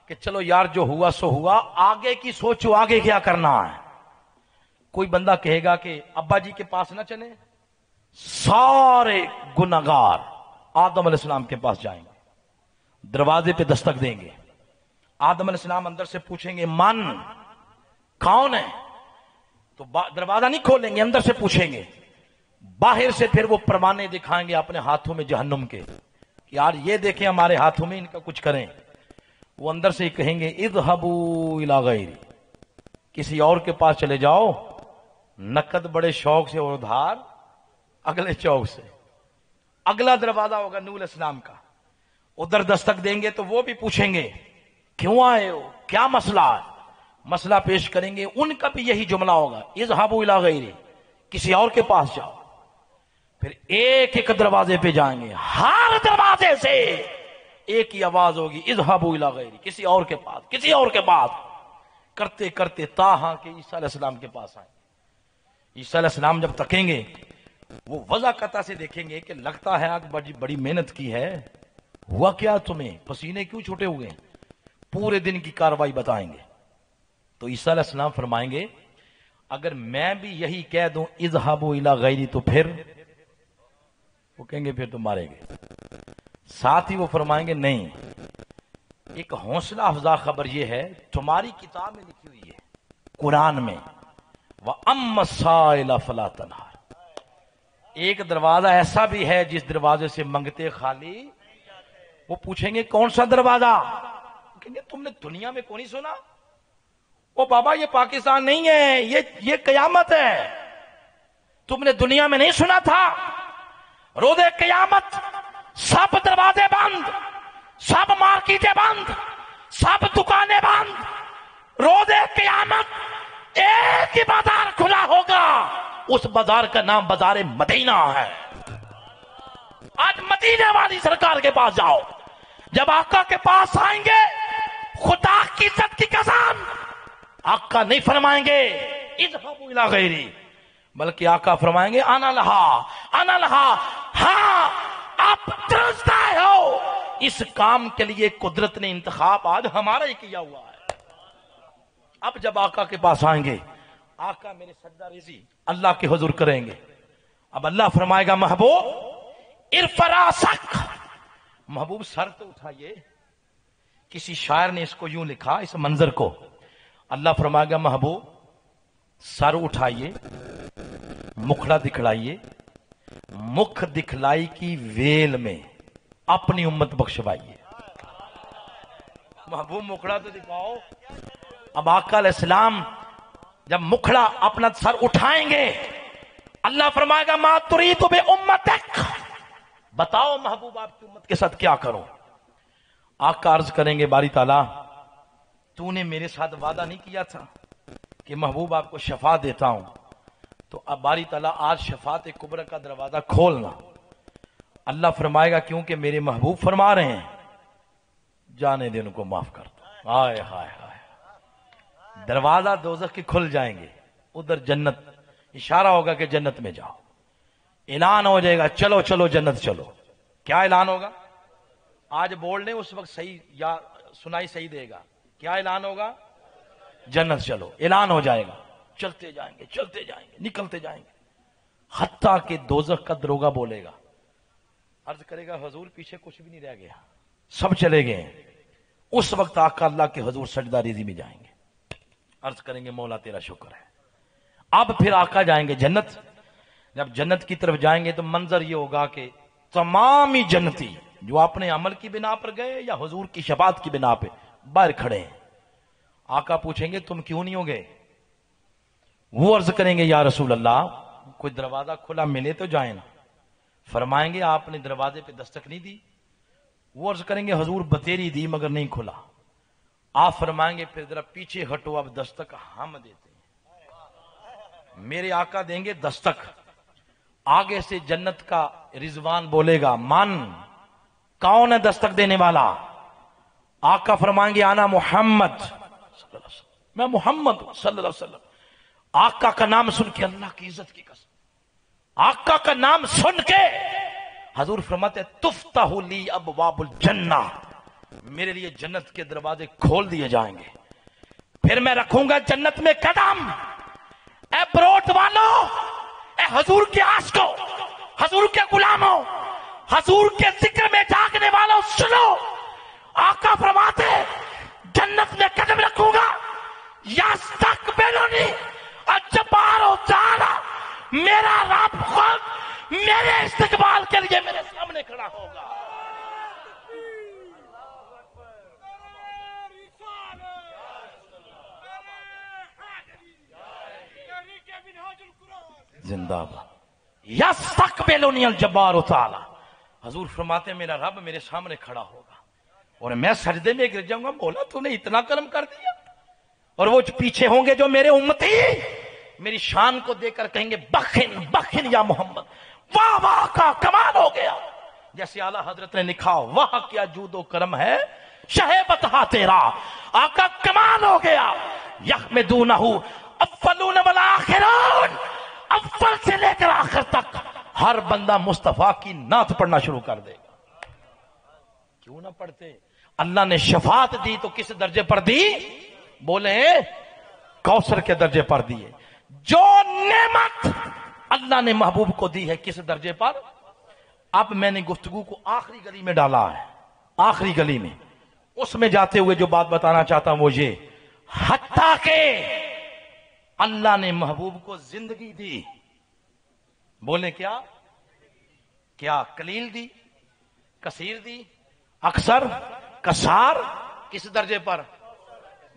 کہ چلو یار جو ہوا سو ہوا, آگے کی سوچو آگے کیا کرنا ہے. کوئی بندہ کہے گا کہ ابا جی کے پاس نہ چلیں, سارے گناہگار آدم علیہ السلام کے پاس جائیں گے, دروازے پہ دستک دیں گے. آدم علیہ السلام اندر سے پوچھیں گے من کون ہے, تو دروازہ نہیں کھولیں گے, اندر سے پوچھیں گے. باہر سے پھر وہ پروانے دکھائیں گے اپنے ہاتھوں میں جہنم کے, یار یہ دیکھیں ہمارے ہاتھوں میں, ان کا کچھ کریں. وہ اندر سے ہی کہیں گے اذهبوا الی غیری, کسی اور کے پاس چلے جاؤ. نقد بڑے شوق سے اور ادھار اگلے چوک سے. اگلا دروازہ ہوگا نوح علیہ السلام کا, ادھر دستک دیں گے تو وہ بھی پوچھیں گے کیوں آئے ہو, کیا مسئلہ ہے. مسئلہ پیش کریں گے, ان کا بھی یہی جملہ ہوگا اذهبوا الی غیری, کسی اور کے پاس جاؤ. پھر ایک ایک دروازے پہ جائیں گے, ہر دروازے سے ایک ہی آواز ہوگی اذهبوا الی غیری, کسی اور کے پاس, کسی اور کے پاس. کرتے کرتے تاہاں کہ عیسیٰ علیہ السلام کے پاس آئیں. عیسیٰ علیہ السلام جب تکیں گے وہ وضاحت سے دیکھیں گے کہ لگتا ہے آج بڑی محنت کی ہے, ہوا کیا تمہیں, پسینے کیوں چھوٹے ہوئے, پورے دن کی کاروائی بتائیں گے. تو عیسیٰ علیہ السلام فرمائیں گے اگر میں بھی یہی کہہ دوں اذهبوا الی غیری تو پھر وہ کہیں گے پھر تو ماریں گے. ساتھ ہی وہ فرمائیں گے نہیں, ایک حوصلہ افزا خبر یہ ہے تمہاری کتاب میں لکھی ہوئی ہے قرآن میں, وَأَمَّا السَّائِلَ فَلَا تَنْهَرْ, ایک دروازہ ایسا بھی ہے جس دروازے سے منگتے خالی. وہ پوچھیں گے کون سا دروازہ, کہیں گے تم نے دنیا میں کون نہیں سنا. او بابا یہ پاکستان نہیں ہے, یہ قیامت ہے. تم نے دنیا میں نہیں سنا تھا, روز قیامت سب دروازے بند, سب مارکیٹیں بند, سب دکانیں بند. روز قیامت ایک ہی بازار کھلا ہوگا, اس بازار کا نام بازار مدینہ ہے. آج مدینے والی سرکار کے پاس جاؤ, جب آقا کے پاس آئیں گے خدا کی عزت کی قسم آقا نہیں فرمائیں گے اذهبوا الی غیری, بلکہ آقا فرمائیں گے انا لہا. ہاں آپ درست آئے ہو, اس کام کے لیے قدرت نے انتخاب آج ہمارا ہی کیا ہوا ہے. اب جب آقا کے پاس آئیں گے, آقا میرے سجدہ ریزی اللہ کے حضور کریں گے. اب اللہ فرمائے گا محبوب ارفع راسک, محبوب سر تو اٹھائیے. کسی شاعر نے اس کو یوں لکھا, اس منظر کو, اللہ فرمائے گا محبوب سر اٹھائیے, مکھڑا دکھلائیے, مکھ دکھلائی کی ویل میں اپنی امت بخشوائیے. محبوب مکھڑا تو دکھاؤ. اب آقا علیہ السلام جب مکھڑا اپنا سر اٹھائیں گے, اللہ فرمائے گا ما تريد بامتک, بتاؤ محبوب آپ کی امت کے ساتھ کیا کروں. آقا عرض کریں گے باری تعالیٰ تو نے میرے ساتھ وعدہ نہیں کیا تھا کہ محبوب آپ کو شفا دیتا ہوں, تو اب باری تعالیٰ آج شفاعت کبریٰ کا دروازہ کھولنا. اللہ فرمائے گا کیونکہ میرے محبوب فرما رہے ہیں جانے دے ان کو معاف کر دو. ہائے ہائے ہائے, دروازہ دوزخ کے کھل جائیں گے, ادھر جنت, اشارہ ہوگا کہ جنت میں جاؤ. اعلان ہو جائے گا چلو چلو جنت چلو. کیا اعلان ہوگا آج بول لیں اس وقت صحیح یا سنائی صحیح دے گا. کیا اعلان ہوگا, جنت چلو. اعلان ہو جائے گا, چلتے جائیں گے چلتے جائیں گے نکلتے جائیں گے, حتیٰ کہ دوزخ کا دروگا بولے گا, عرض کرے گا حضور پیچھے کچھ بھی نہیں رہ گیا, سب چلے گئے. اس وقت آقا اللہ کے حضور سجدہ ریزی میں جائیں گے, عرض کریں گے مولا تیرا شکر ہے. اب پھر آقا جائیں گے جنت. جب جنت کی طرف جائیں گے تو منظر یہ ہوگا کہ تمام ہی جنتی جو اپنے عمل کی بنا پر گئے یا حضور کی شفاعت کی بنا پہ باہر کھڑے ہیں. آقا پوچھیں گے تم کیوں نہیں ہو گئے. وہ عرض کریں گے یا رسول اللہ کوئی دروازہ کھلا ملے تو جائیں نا. فرمائیں گے آپ نے دروازے پہ دستک نہیں دی. وہ عرض کریں گے حضور بتیری دی مگر نہیں کھلا. آپ فرمائیں گے پھر ذرا پیچھے ہٹو, اب دستک ہم دیتے ہیں. میرے آقا دیں گے دستک، آگے سے جنت کا رضوان بولے گا من، کون ہے دستک دینے والا؟ آقا فرمائیں گے آنا محمد صلی اللہ علیہ وسلم، میں محمد ہوں صلی اللہ علیہ وسلم۔ آقا کا نام سن کے، اللہ کی عزت کی قسم، آقا کا نام سن کے حضور فرماتے تفتح لی ابواب الجنہ، میرے لیے جنت کے دروازے کھول دیے جائیں گے، پھر میں رکھوں گا جنت میں قدم۔ اے بروٹ والو، اے حضور کے عاشقوں، حضور کے غلاموں، حضور کے ذکر میں جاگنے والوں، سنو، آقا فرماتے جنت میں قدم رکھوں گا، یستقبلنی الجبار تعالی، میرا رب خود میرے استقبال کے لیے میرے سامنے کھڑا ہوگا۔ زندہ باد، یستقبلنی الجبار تعالی، حضور فرماتے ہیں میرا رب میرے سامنے کھڑا ہوگا اور میں سجدے میں گر جاؤں گا، مولا تو نے اتنا کرم کر دیا۔ اور وہ پیچھے ہوں گے جو میرے امتی، میری شان کو دیکھ کر کہیں گے بخن بخن یا محمد، واہ واہ کا کمال ہو گیا، جیسے اعلیٰ حضرت نے لکھا واہ کیا جود و کرم ہے شہ بتہا تیرا، آقا کمال ہو گیا۔ یحمدونہ اولون والآخرون، اول سے لے کر آخر تک ہر بندہ مصطفیٰ کی نعت پڑھنا شروع کر دے گا۔ کیوں نہ پڑھتے؟ اللہ نے شفاعت دی تو کس درجے پر دی؟ بولے کوثر کے درجے پر دیے۔ جو نعمت اللہ نے محبوب کو دی ہے کس درجے پر؟ اب میں نے گفتگو کو آخری گلی میں ڈالا ہے، آخری گلی میں، اس میں جاتے ہوئے جو بات بتانا چاہتا ہوں وہ یہ، حتیٰ کہ اللہ نے محبوب کو زندگی دی، بولے کیا کیا قلیل دی، کثیر دی، اکثر، کثار، کس درجے پر؟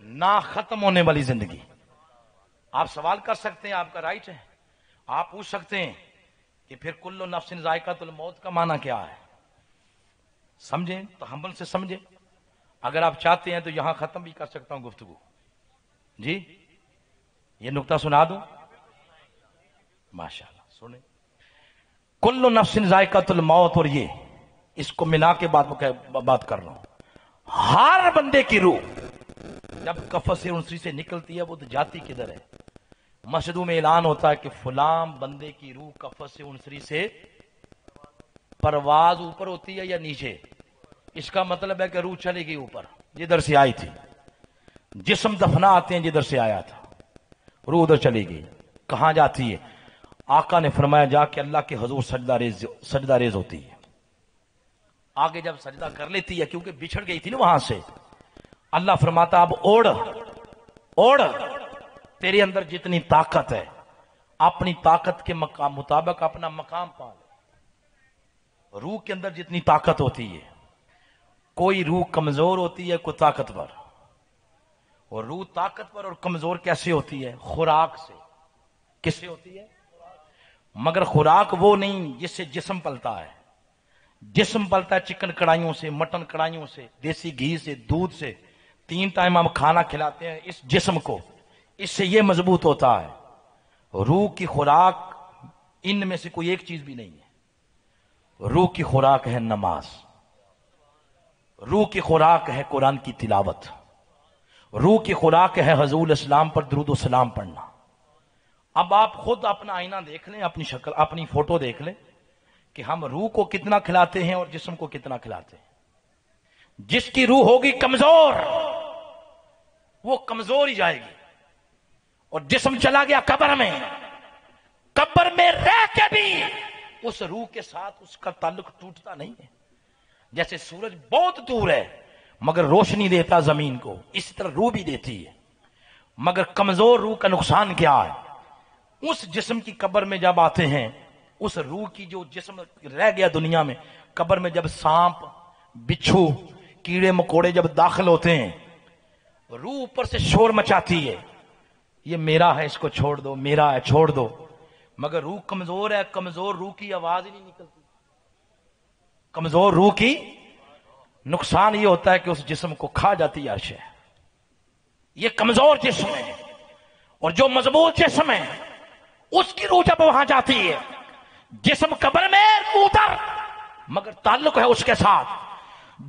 نہ ختم ہونے والی زندگی۔ آپ سوال کر سکتے ہیں، آپ کا رائٹ ہے، آپ پوچھ سکتے ہیں کہ پھر کل نفس ذائقۃ الموت کا معنی کیا ہے؟ سمجھیں، تحمل سے سمجھیں، اگر آپ چاہتے ہیں تو یہاں ختم بھی کر سکتا ہوں گفتگو۔ جی یہ نقطہ سنا دوں؟ ماشاءاللہ سنیں، کل نفس ذائقۃ الموت، اور یہ اس کو ملا کے بات کر رہا ہوں، ہر بندے کی روح جب قفس انسری سے نکلتی ہے وہ تو جاتی کدھر ہے؟ مسجدوں میں اعلان ہوتا ہے کہ فلاں بندے کی روح قفس انسری سے پرواز اوپر ہوتی ہے یا نیچے، اس کا مطلب ہے کہ روح چلے گئی اوپر جدھر سے آئی تھی، جسم دفنا آتے ہیں جدھر سے آیا تھا، روح ادھر چلی گئی، کہاں جاتی ہے؟ آقا نے فرمایا جا کے اللہ کے حضور سجدہ ریز ہوتی ہے، آگے جب سجدہ کر لیتی ہے کیونکہ بچھڑ گئی تھی نا وہاں سے، اللہ فرماتا اب اوڑ تیرے اندر جتنی طاقت ہے اپنی طاقت کے مطابق اپنا مقام پا لے۔ روح کے اندر جتنی طاقت ہوتی ہے، کوئی روح کمزور ہوتی ہے کوئی طاقتور، اور روح طاقتور اور کمزور کیسے ہوتی ہے؟ خوراک سے۔ کس سے ہوتی ہے؟ مگر خوراک وہ نہیں جس سے جسم پلتا ہے، جسم پلتا ہے چکن کڑھائیوں سے، مٹن کڑھائیوں سے، دیسی گھی سے، دودھ سے، 3 ٹائم ہم کھانا کھلاتے ہیں اس جسم کو، اس سے یہ مضبوط ہوتا ہے۔ روح کی خوراک ان میں سے کوئی ایک چیز بھی نہیں ہے۔ روح کی خوراک ہے نماز، روح کی خوراک ہے قرآن کی تلاوت، روح کی خوراک ہے حضور اسلام پر درود و سلام پڑھنا۔ اب آپ خود اپنا آئینہ دیکھ لیں، اپنی شکل، اپنی فوٹو دیکھ لیں کہ ہم روح کو کتنا کھلاتے ہیں اور جسم کو کتنا کھلاتے ہیں۔ جس کی روح ہوگی کمزور وہ کمزور ہی جائے گی، اور جسم چلا گیا قبر میں رہ کے بھی اس روح کے ساتھ اس کا تعلق ٹوٹتا نہیں ہے۔ جیسے سورج بہت دور ہے مگر روشنی دیتا زمین کو، اسی طرح روح بھی دیتی ہے، مگر کمزور روح کا نقصان کیا ہے؟ اس جسم کی قبر میں جب آتے ہیں، اس روح کی جو جسم رہ گیا دنیا میں، قبر میں جب سانپ، بچھو، کیڑے مکوڑے جب داخل ہوتے ہیں، روح اوپر سے شور مچاتی ہے، یہ میرا ہے اس کو چھوڑ دو، میرا ہے چھوڑ دو، مگر روح کمزور ہے، کمزور روح کی آواز ہی نہیں نکلتی۔ کمزور روح کی نقصان یہ ہوتا ہے کہ اس جسم کو کھا جاتی عرش ہے، یہ کمزور جسم ہے۔ اور جو مضبوط جسم ہے اس کی روح جب وہاں جاتی ہے، جسم قبر میں ادھر، مگر تعلق ہے اس کے ساتھ۔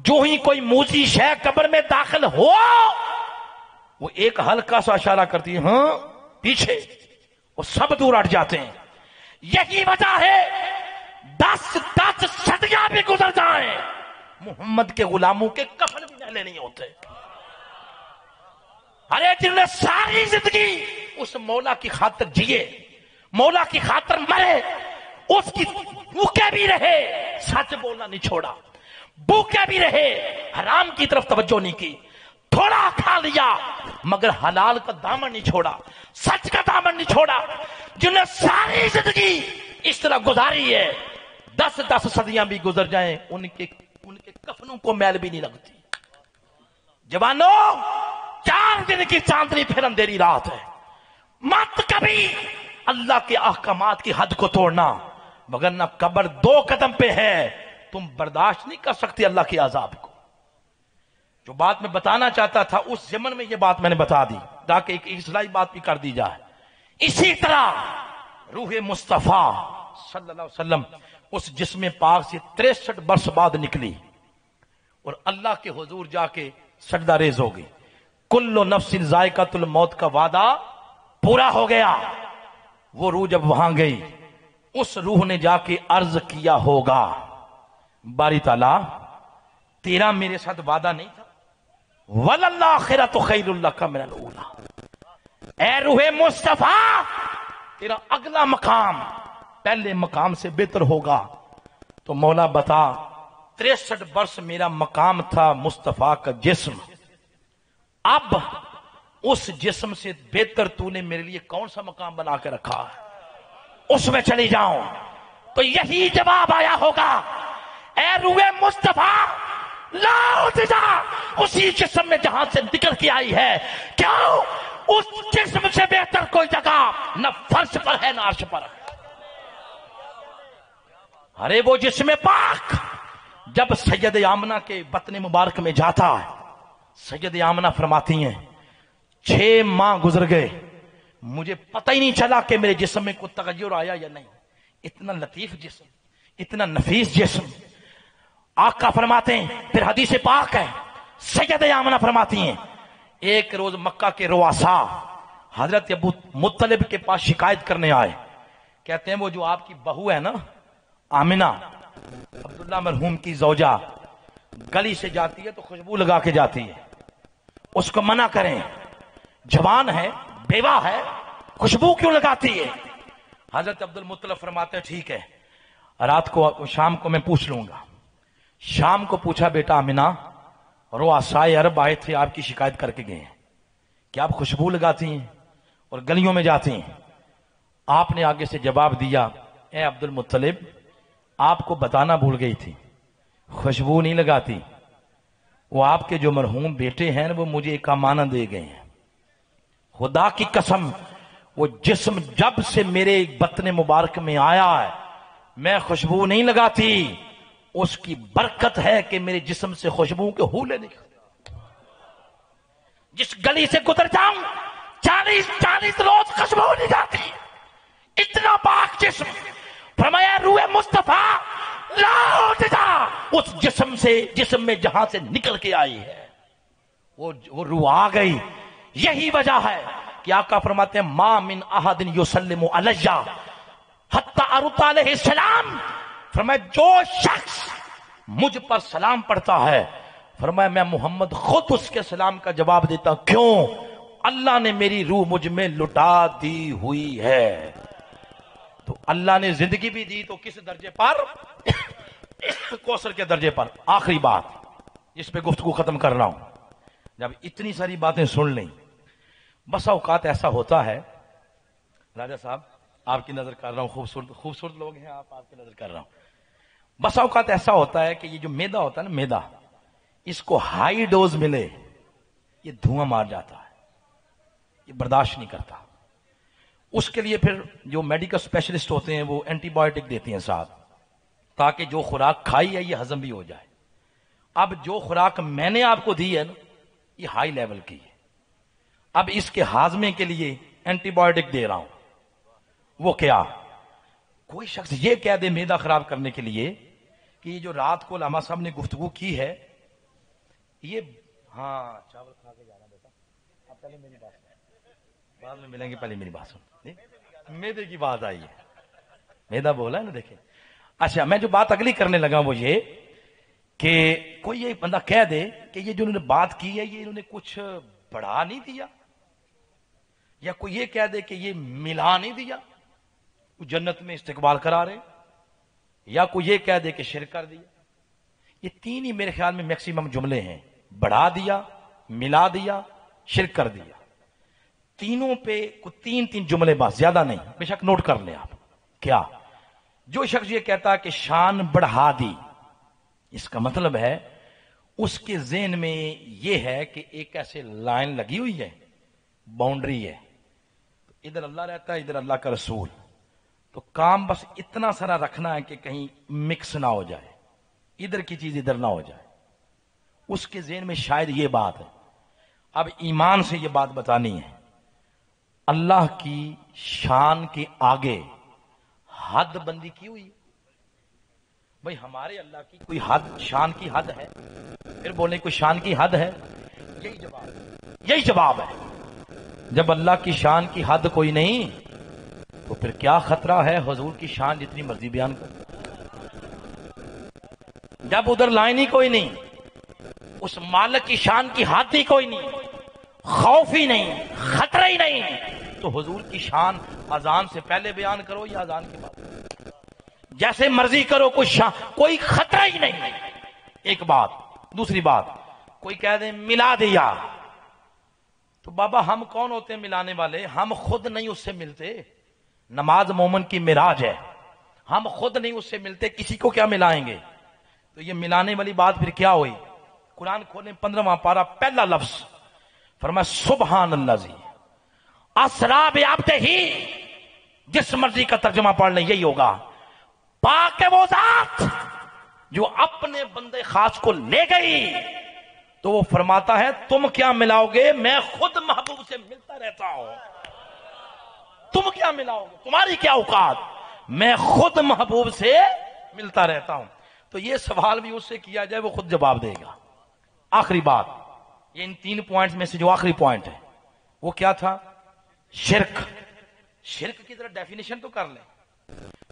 جو ہی کوئی موذی شے قبر میں داخل ہو، وہ ایک ہلکا سا اشارہ کرتی ہے، ہاں پیچھے، وہ سب دور ہٹ جاتے ہیں۔ یہی وجہ ہے 10 صدیاں بھی گزر جائیں، محمد کے غلاموں کے کفن بھی نہلے نہیں ہوتے۔ ارے جنہوں نے ساری زندگی اس مولا کی خاطر جیے، مولا کی خاطر مرے، اس کی بھوکے بھی رہے، سچ بولنا نہیں چھوڑا، بھوکے بھی رہے، حرام کی طرف توجہ نہیں کی، تھوڑا کھا لیا مگر حلال کا دامن نہیں چھوڑا، سچ کا دامن نہیں چھوڑا، جنہوں نے ساری زندگی اس طرح گزاری ہے، 10 صدیاں بھی گزر جائیں ان کے کفنوں کو میل بھی نہیں لگتی۔ جوانوں، 4 دن کی چاندنی پھر اندھیری رات ہے، مت کبھی اللہ کے احکامات کی حد کو توڑنا، وگرنہ قبر 2 قدم پہ ہے، تم برداشت نہیں کر سکتے اللہ کے عذاب کو۔ جو بات میں بتانا چاہتا تھا اس ضمن میں یہ بات میں نے بتا دی تاکہ ایک اصلاحی بات بھی کر دی جائے۔ اسی طرح روح مصطفیٰ صلی اللہ علیہ وسلم اس جسم پاک سے 63 برس بعد نکلی اور اللہ کے حضور جا کے سجدہ ریز ہو گئی۔ کل نفس ذائقۃ الموت کا وعدہ پورا ہو گیا۔ وہ روح جب وہاں گئی، اس روح نے جا کے عرض کیا ہوگا، باری تعالیٰ تیرا میرے ساتھ وعدہ نہیں تھا، وَلَلْآخِرَةُ خَيْرٌ لَكَ مِنَ الْأُولَىٰ، اے روح مصطفیٰ تیرا اگلا مقام پہلے مقام سے بہتر ہوگا۔ تو مولا بتا، 63 برس میرا مقام تھا مصطفیٰ کا جسم، اب اس جسم سے بہتر تو نے میرے لیے کون سا مقام بنا کے رکھا ہے، اس میں چلی جاؤں۔ تو یہی جواب آیا ہوگا، اے روح مصطفیٰ لوٹ جا اسی جسم میں جہاں سے نکل کے آئی ہے، کیوں؟ اس جسم سے بہتر کوئی جگہ نہ فرش پر ہے نہ عرش پر ہے۔ ارے وہ جسم پاک جب سید آمنہ کے بطن مبارک میں جاتا ہے، سید آمنہ فرماتی ہیں 6 ماہ گزر گئے، مجھے پتہ ہی نہیں چلا کہ میرے جسم میں کوئی تغیر آیا یا نہیں۔ اتنا لطیف جسم، اتنا نفیس جسم۔ آقا فرماتے ہیں، پھر حدیث پاک ہے، سید آمنہ فرماتی ہیں ایک روز مکہ کے رؤساء حضرت ابو مطلب کے پاس شکایت کرنے آئے، کہتے ہیں وہ جو آپ کی بہو ہے نا آمنہ، عبداللہ مرحوم کی زوجہ، گلی سے جاتی ہے تو خوشبو لگا کے جاتی ہے، اس کو منع کریں، جوان ہے، بیوہ ہے، خوشبو کیوں لگاتی ہے؟ حضرت عبدالمطلب فرماتے ہیں ٹھیک ہے، رات کو شام کو میں پوچھ لوں گا۔ شام کو پوچھا، بیٹا آمنہ رؤساء عرب آئے تھے آپ کی شکایت کر کے گئے ہیں کہ آپ خوشبو لگاتی ہیں اور گلیوں میں جاتی ہیں۔ آپ نے آگے سے جواب دیا، اے عبدالمطلب آپ کو بتانا بھول گئی تھی، خوشبو نہیں لگاتی، وہ آپ کے جو مرحوم بیٹے ہیں وہ مجھے ایک امانت دے گئے ہیں، خدا کی قسم وہ جسم جب سے میرے بطن مبارک میں آیا ہے میں خوشبو نہیں لگاتی، اس کی برکت ہے کہ میرے جسم سے خوشبو کے حولے نکلتے، جس گلی سے گزر جاؤں 40 روز خوشبو نہیں جاتی، اتنا پاک جسم۔ فرمایا روح مصطفیٰ لوٹ جا اس جسم سے، جسم میں جہاں سے نکل کے آئی ہے، وہ روح آ گئی۔ یہی وجہ ہے کہ آقا فرماتے ہیں ما من احد یسلم علی حتی ارد علیہ السلام، فرمایا جو شخص مجھ پر سلام پڑھتا ہے، فرمایا میں محمد خود اس کے سلام کا جواب دیتا ہوں، کیوں؟ اللہ نے میری روح مجھ میں لٹا دی ہوئی ہے۔ تو اللہ نے زندگی بھی دی تو کس درجے پر؟ کوثر کے درجے پر۔ آخری بات جس پہ گفتگو ختم کر رہا ہوں، جب اتنی ساری باتیں سن لیں، بسا اوقات ایسا ہوتا ہے، راجہ صاحب آپ کی نظر کر رہا ہوں، خوبصورت لوگ ہیں آپ کی نظر کر رہا ہوں، بسا اوقات ایسا ہوتا ہے کہ یہ جو میدا ہوتا ہے نا، میدا، اس کو ہائی ڈوز ملے یہ دھواں مار جاتا ہے، یہ برداشت نہیں کرتا، اس کے لیے پھر جو میڈیکل اسپیشلسٹ ہوتے ہیں وہ اینٹی بایوٹک دیتے ہیں ساتھ، تاکہ جو خوراک کھائی ہے یہ ہضم بھی ہو جائے۔ اب جو خوراک میں نے آپ کو دی ہے نا یہ ہائی لیول کی ہے، اب اس کے ہاضمے کے لیے اینٹی بایوٹک دے رہا ہوں، وہ کیا؟ کوئی شخص یہ کہہ دے معدہ خراب کرنے کے لیے کہ یہ جو رات کو علامہ صاحب نے گفتگو کی ہے یہ، ہاں چاول کھا کے جانا بیٹا، اب پہلے میری بات سن، بعد میں ملیں گے، پہلے میری بات سن، میدے کی بات آئی ہے، میدا بولا ہے نا، دیکھیں۔ اچھا میں جو بات اگلی کرنے لگا وہ یہ کہ کوئی یہ بندہ کہہ دے کہ یہ جو انہوں نے بات کی ہے یہ انہوں نے کچھ بڑھا نہیں دیا، یا کوئی یہ کہہ دے کہ یہ ملا نہیں دیا، جنت میں استقبال کرا رہے، یا کوئی یہ کہہ دے کہ شرک کر دیا۔ یہ تین ہی میرے خیال میں میکسیمم جملے ہیں، بڑھا دیا، ملا دیا، شرک کر دیا۔ تینوں پہ تین تین جملے بس، زیادہ نہیں، بے شک نوٹ کر لیں آپ۔ کیا؟ جو شخص یہ کہتا ہے کہ شان بڑھا دی، اس کا مطلب ہے اس کے ذہن میں یہ ہے کہ ایک ایسے لائن لگی ہوئی ہے، باؤنڈری ہے، ادھر اللہ رہتا ہے، ادھر اللہ کا رسول، تو کام بس اتنا سارا رکھنا ہے کہ کہیں مکس نہ ہو جائے، ادھر کی چیز ادھر نہ ہو جائے۔ اس کے ذہن میں شاید یہ بات ہے۔ اب ایمان سے یہ بات بتانی ہے، اللہ کی شان کے آگے حد بندی کی ہوئی، بھئی ہمارے اللہ کی کوئی حد، شان کی حد ہے؟ پھر بولیں کوئی شان کی حد ہے؟ یہی جواب ہے۔ جب اللہ کی شان کی حد کوئی نہیں تو پھر کیا خطرہ ہے حضور کی شان جتنی مرضی بیان کر؟ جب ادھر لائن ہی کوئی نہیں، اس مالک کی شان کی حد ہی کوئی نہیں، خوف ہی نہیں، خطرہ ہی نہیں، تو حضور کی شان اذان سے پہلے بیان کرو یا اذان کے بعد، جیسے مرضی کرو، کوئی خطرہ ہی نہیں۔ ایک بات۔ دوسری بات، کوئی کہہ دے ملا دیا، تو بابا ہم کون ہوتے ہیں ملانے والے؟ ہم خود نہیں اس سے ملتے۔ نماز مومن کی معراج ہے، ہم خود نہیں اس سے ملتے، کسی کو کیا ملائیں گے؟ تو یہ ملانے والی بات پھر کیا ہوئی؟ قرآن کھولیں 15واں پارہ، پہلا لفظ فرمایا سبحان اللہ اسرا بعبدہ، جس مرضی کا ترجمہ پڑھ لیں یہی ہوگا، پاک ہے وہ ذات جو اپنے بندے خاص کو لے گئی۔ تو وہ فرماتا ہے تم کیا ملاؤ گے؟ میں خود محبوب سے ملتا رہتا ہوں، تم کیا ملاؤ گے؟ تمہاری کیا اوقات؟ میں خود محبوب سے ملتا رہتا ہوں۔ تو یہ سوال بھی اس سے کیا جائے وہ خود جواب دے گا۔ آخری بات، یہ ان تین پوائنٹس میں سے جو آخری پوائنٹ ہے وہ کیا تھا؟ شرک۔ شرک کی طرح ڈیفینیشن تو کر لیں۔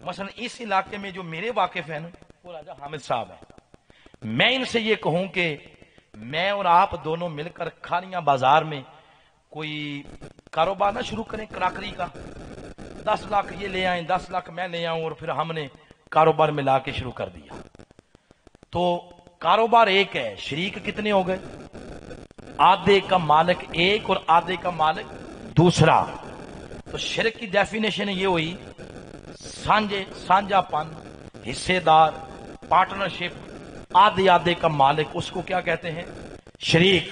مثلا اس علاقے میں جو میرے واقف ہیں وہ راجہ حامد صاحب ہیں، میں ان سے یہ کہوں کہ میں اور آپ دونوں مل کر کھانیاں بازار میں کوئی کاروبار نہ شروع کریں کراکری کا، 10 لاکھ یہ لے آئیں، 10 لاکھ میں لے آؤں، اور پھر ہم نے کاروبار ملا کے شروع کر دیا، تو کاروبار ایک ہے، شریک کتنے ہو گئے؟ آدھے کا مالک ایک اور آدھے کا مالک دوسرا۔ تو شرک کی ڈیفینیشن یہ ہوئی سانجھا پن، حصے دار، پارٹنرشپ، آدھے آدھے کا مالک، اس کو کیا کہتے ہیں؟ شریک۔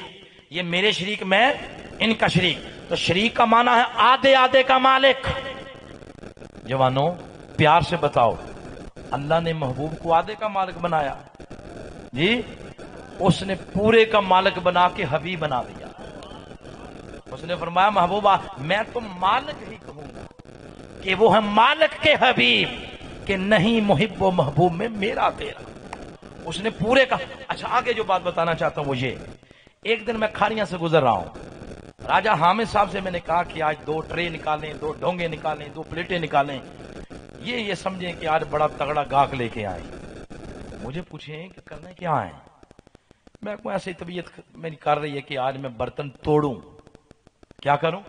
یہ میرے شریک، میں ان کا شریک، تو شریک کا معنی ہے آدھے آدھے کا مالک۔ جوانوں پیار سے بتاؤ، اللہ نے محبوب کو آدھے کا مالک بنایا؟ جی، اس نے پورے کا مالک بنا کے حبیب بنا دیا۔ اس نے فرمایا محبوبہ میں تو مالک ہی کہوں گا کہ وہ ہے مالک کے حبیب، کہ نہیں محب و محبوب میں میرا تیرا۔ اس نے پورے کا۔ اچھا آگے جو بات بتانا چاہتا ہوں وہ یہ، ایک دن میں کھانیاں سے گزر رہا ہوں، راجہ حامد صاحب سے میں نے کہا کہ آج 2 ٹرے نکالیں، 2 ڈونگے نکالیں، 2 پلیٹیں نکالیں، یہ سمجھیں کہ آج بڑا تگڑا گاہک لے کے آئے۔ مجھے پوچھیں کہ کرنے کیا ہے؟ میں کو ایسی طبیعت میری کر رہی ہے کہ آج میں برتن توڑوں، کیا کروں؟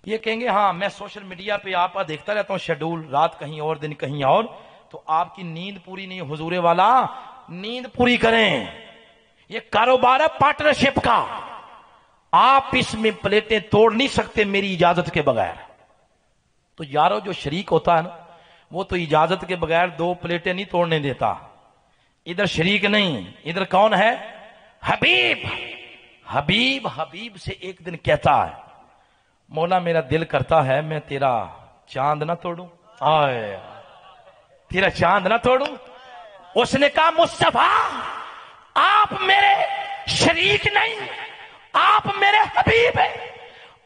یہ کہیں گے ہاں میں سوشل میڈیا پہ آپ کا دیکھتا رہتا ہوں شیڈول، رات کہیں اور دن کہیں اور، تو آپ کی نیند پوری نہیں، حضور والا نیند پوری کریں۔ یہ کاروبار ہے پارٹنرشپ کا، آپ اس میں پلیٹیں توڑ نہیں سکتے میری اجازت کے بغیر۔ تو یارو جو شریک ہوتا ہے نا وہ تو اجازت کے بغیر 2 پلیٹیں نہیں توڑنے دیتا۔ ادھر شریک نہیں، ادھر کون ہے؟ حبیب۔ حبیب حبیب سے ایک دن کہتا ہے مولا میرا دل کرتا ہے میں تیرا چاند نہ توڑوں، آئے تیرا چاند نہ توڑوں۔ اس نے کہا مصطفیٰ آپ میرے شریک نہیں، آپ میرے حبیب ہیں،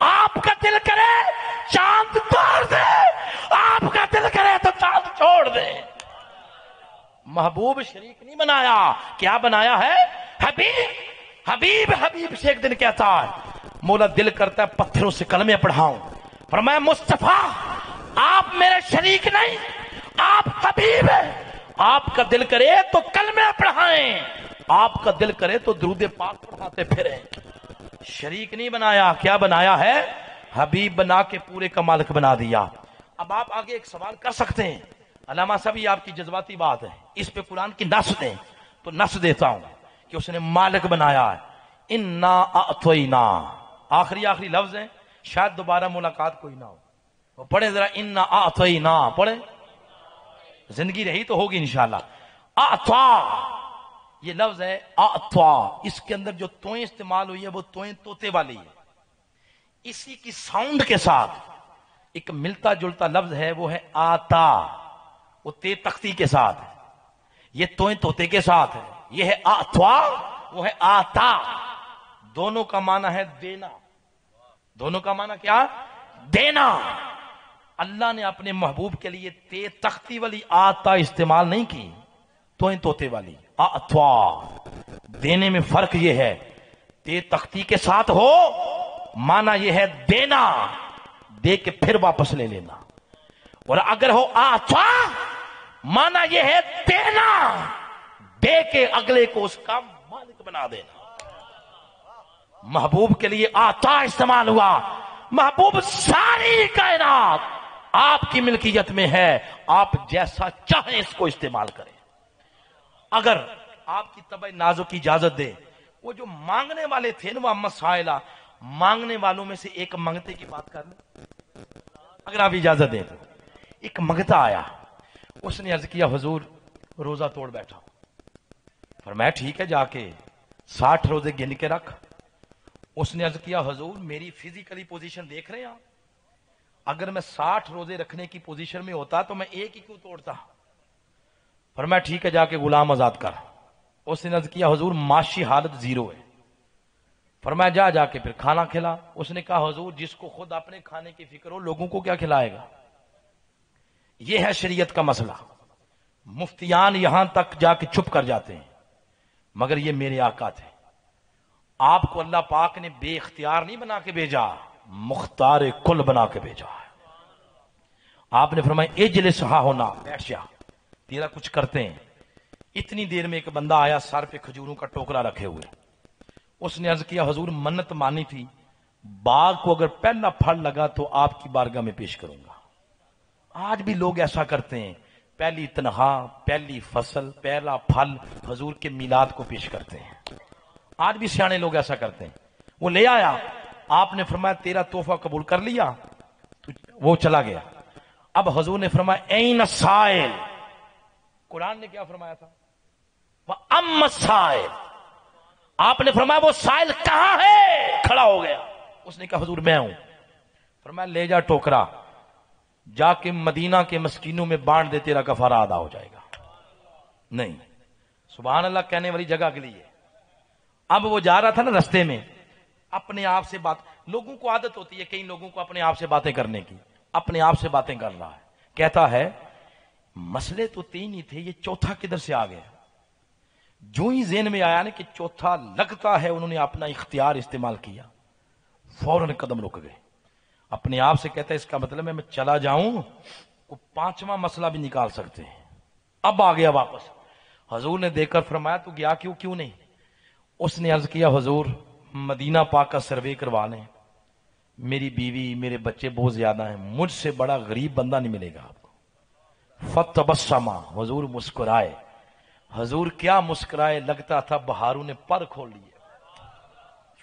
آپ کا دل کرے چاند توڑ دے، محبوب شریک نہیں بنایا، کیا بنایا ہے؟ حبیب۔ حبیب حبیب سے ایک دن کہتا ہے مولا دل کرتا ہے پتھروں سے کلمے پڑھاؤں، فرمایا مصطفیٰ آپ میرے شریک نہیں، آپ حبیب ہیں، آپ کا دل کرے تو کلمے پڑھائیں، آپ کا دل کرے تو درود پاک پڑھاتے پھریں۔ شریک نہیں بنایا، کیا بنایا ہے؟ حبیب بنا کے پورے کا مالک بنا دیا۔ اب آپ آگے ایک سوال کر سکتے ہیں، علامہ صاحب یہ آپ کی جذباتی بات ہے، اس پہ قرآن کی نص دیں، تو نص دیتا ہوں کہ اس نے مالک بنایا ہے۔ انا اعطینا، آخری لفظ ہیں، شاید دوبارہ ملاقات کوئی نہ ہو، وہ پڑھیں ذرا، انا اعطینا پڑھیں، زندگی رہی تو ہوگی انشاءاللہ۔ اعطا یہ لفظ ہے، اعطا، اس کے اندر جو توئیں استعمال ہوئی ہے وہ توئیں طوطے والی ہے، اسی کی ساؤنڈ کے ساتھ ایک ملتا جلتا لفظ ہے، وہ ہے آتا، وہ تے تختی کے ساتھ ہے، یہ توئیں طوطے کے ساتھ ہے، یہ ہے آتوا، وہ ہے آتا، دونوں کا معنی ہے دینا، دونوں کا معنی کیا؟ دینا۔ اللہ نے اپنے محبوب کے لیے تے تختی والی آتا استعمال نہیں کی، توئیں طوطے والی آتوا، دینے میں فرق یہ ہے، تے تختی کے ساتھ ہو معنی یہ ہے دینا، دے کے پھر واپس لے لینا، اور اگر ہو آتا معنی یہ ہے دینا، دے کے اگلے کو اس کا مالک بنا دینا۔ محبوب کے لیے آتا استعمال ہوا، محبوب ساری کائنات آپ کی ملکیت میں ہے، آپ جیسا چاہیں اس کو استعمال کریں۔ اگر آپ کی طبع نازک کی اجازت دے، وہ جو مانگنے والے تھے نا، وہ مسائلہ، مانگنے والوں میں سے ایک منگتے کی بات کر لیں، اگر آپ اجازت دیں تو۔ ایک منگتا آیا، اس نے عرض کیا حضور روزہ توڑ بیٹھا ہوں، فرمایا ٹھیک ہے جا کے 60 روزے گن کے رکھ۔ اس نے عرض کیا حضور میری فزیکلی پوزیشن دیکھ رہے ہیں آپ، اگر میں 60 روزے رکھنے کی پوزیشن میں ہوتا تو میں ایک ہی کیوں توڑتا؟ فرمایا ٹھیک ہے جا کے غلام آزاد کر۔ اس نے عرض کیا حضور معاشی حالت زیرو ہے۔ فرمایا جا کے پھر کھانا کھلا۔ اس نے کہا حضور جس کو خود اپنے کھانے کی فکر ہو لوگوں کو کیا کھلائے گا؟ یہ ہے شریعت کا مسئلہ۔ مفتیان یہاں تک جا کے چھپ کر جاتے ہیں، مگر یہ میرے آقا تھے، آپ کو اللہ پاک نے بے اختیار نہیں بنا کے بھیجا، مختار کل بنا کے بھیجا ہے۔ آپ نے فرمایا اجلس ہا ہونا، بیٹھ جا، تیرا کچھ کرتے ہیں۔ اتنی دیر میں ایک بندہ آیا، سر پہ کھجوروں کا ٹوکرا رکھے ہوئے۔ اس نے عرض کیا حضور منت مانی تھی، باغ کو اگر پہلا پھل لگا تو آپ کی بارگاہ میں پیش کروں گا۔ آج بھی لوگ ایسا کرتے ہیں، پہلی تنخواہ، پہلی فصل، پہلا پھل حضور کے میلاد کو پیش کرتے ہیں۔ آج بھی سیانے لوگ ایسا کرتے ہیں۔ وہ لے آیا، آپ نے فرمایا تیرا تحفہ قبول کر لیا، وہ چلا گیا۔ اب حضور نے فرمایا این السائل، قرآن نے کیا فرمایا تھا؟ وَأَمَّا السَّائِلُ، آپ نے فرمایا وہ سائل کہاں ہے؟ کھڑا ہو گیا، اس نے کہا حضور میں ہوں۔ فرمایا لے جا ٹوکرا، جا کے مدینہ کے مسکینوں میں بانٹ دے، تیرا کفارہ ادا ہو جائے گا۔ نہیں، سبحان اللہ کہنے والی جگہ کے لیے۔ اب وہ جا رہا تھا نا رستے میں، اپنے آپ سے بات، لوگوں کو عادت ہوتی ہے کئی لوگوں کو اپنے آپ سے باتیں کرنے کی، اپنے آپ سے باتیں کر رہا ہے، کہتا ہے مسئلے تو 3 ہی تھے، یہ چوتھا کدھر سے آ گیا؟ جو ہی ذہن میں آیا نا کہ چوتھا لگتا ہے انہوں نے اپنا اختیار استعمال کیا، فوراً قدم رک گئے۔ اپنے آپ سے کہتا ہے اس کا مطلب ہے میں چلا جاؤں وہ 5واں مسئلہ بھی نکال سکتے ہیں۔ اب آ گیا واپس، حضور نے دیکھ کر فرمایا تو گیا کیوں نہیں؟ اس نے عرض کیا حضور مدینہ پاک کا سروے کروا لیں، میری بیوی میرے بچے بہت زیادہ ہیں، مجھ سے بڑا غریب بندہ نہیں ملے گا آپ کو۔ فتبسما، حضور مسکرائے۔ حضور کیا مسکرائے، لگتا تھا بہاروں نے پر کھول لیے۔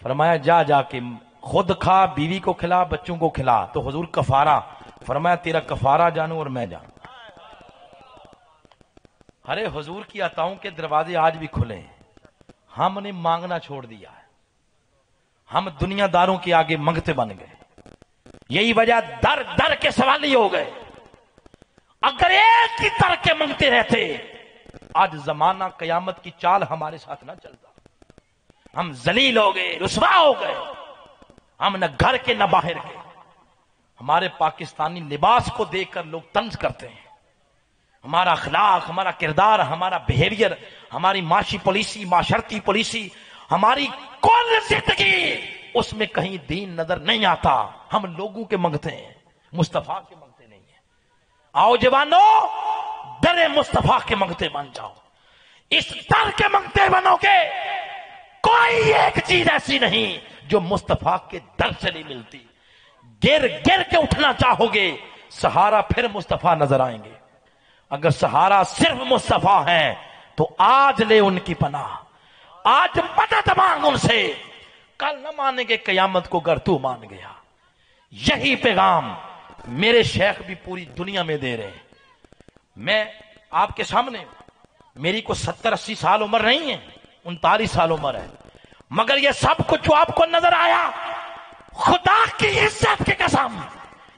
فرمایا جا کے خود کھا، بیوی کو کھلا، بچوں کو کھلا۔ تو حضور کفارہ، فرمایا تیرا کفارہ جانوں اور میں جانوں۔ ارے حضور کی عطاؤں کے دروازے آج بھی کھلے ہیں، ہم نے مانگنا چھوڑ دیا ہے، ہم دنیا داروں کے آگے منگتے بن گئے۔ یہی وجہ در در کے سوالی ہو گئے۔ اگر ایک ہی در کے منگتے رہتے، آج زمانہ قیامت کی چال ہمارے ساتھ نہ چلتا، ہم ذلیل ہو گئے، رسوا ہو گئے، ہم نہ گھر کے نہ باہر کے۔ ہمارے پاکستانی لباس کو دیکھ کر لوگ طنز کرتے ہیں، ہمارا اخلاق، ہمارا کردار، ہمارا بیہیویئر، ہماری معاشی پالیسی، معاشرتی پالیسی، ہماری کل زندگی، اس میں کہیں دین نظر نہیں آتا. ہم لوگوں کے منگتے ہیں، مصطفیٰ کے منگتے نہیں ہیں. آؤ جوانو، در مصطفیٰ کے منگتے بن جاؤ. اس در کے منگتے بنو گے، کوئی ایک چیز ایسی نہیں جو مصطفیٰ کے در سے نہیں ملتی. گر گر کے اٹھنا چاہو گے، سہارا پھر مصطفیٰ نظر آئیں گے. اگر سہارا صرف مصطفیٰ ہے تو آج لے ان کی پناہ، آج مدد مانگ ان سے. کل نہ مانیں گے قیامت کو گر تو مان گیا. یہی پیغام میرے شیخ بھی پوری دنیا میں دے رہے ہیں. میں آپ کے سامنے، میری کو 70-80 سال عمر نہیں ہے، 39 سال عمر ہے، مگر یہ سب کچھ جو آپ کو نظر آیا، خدا کی عزت کی قسم،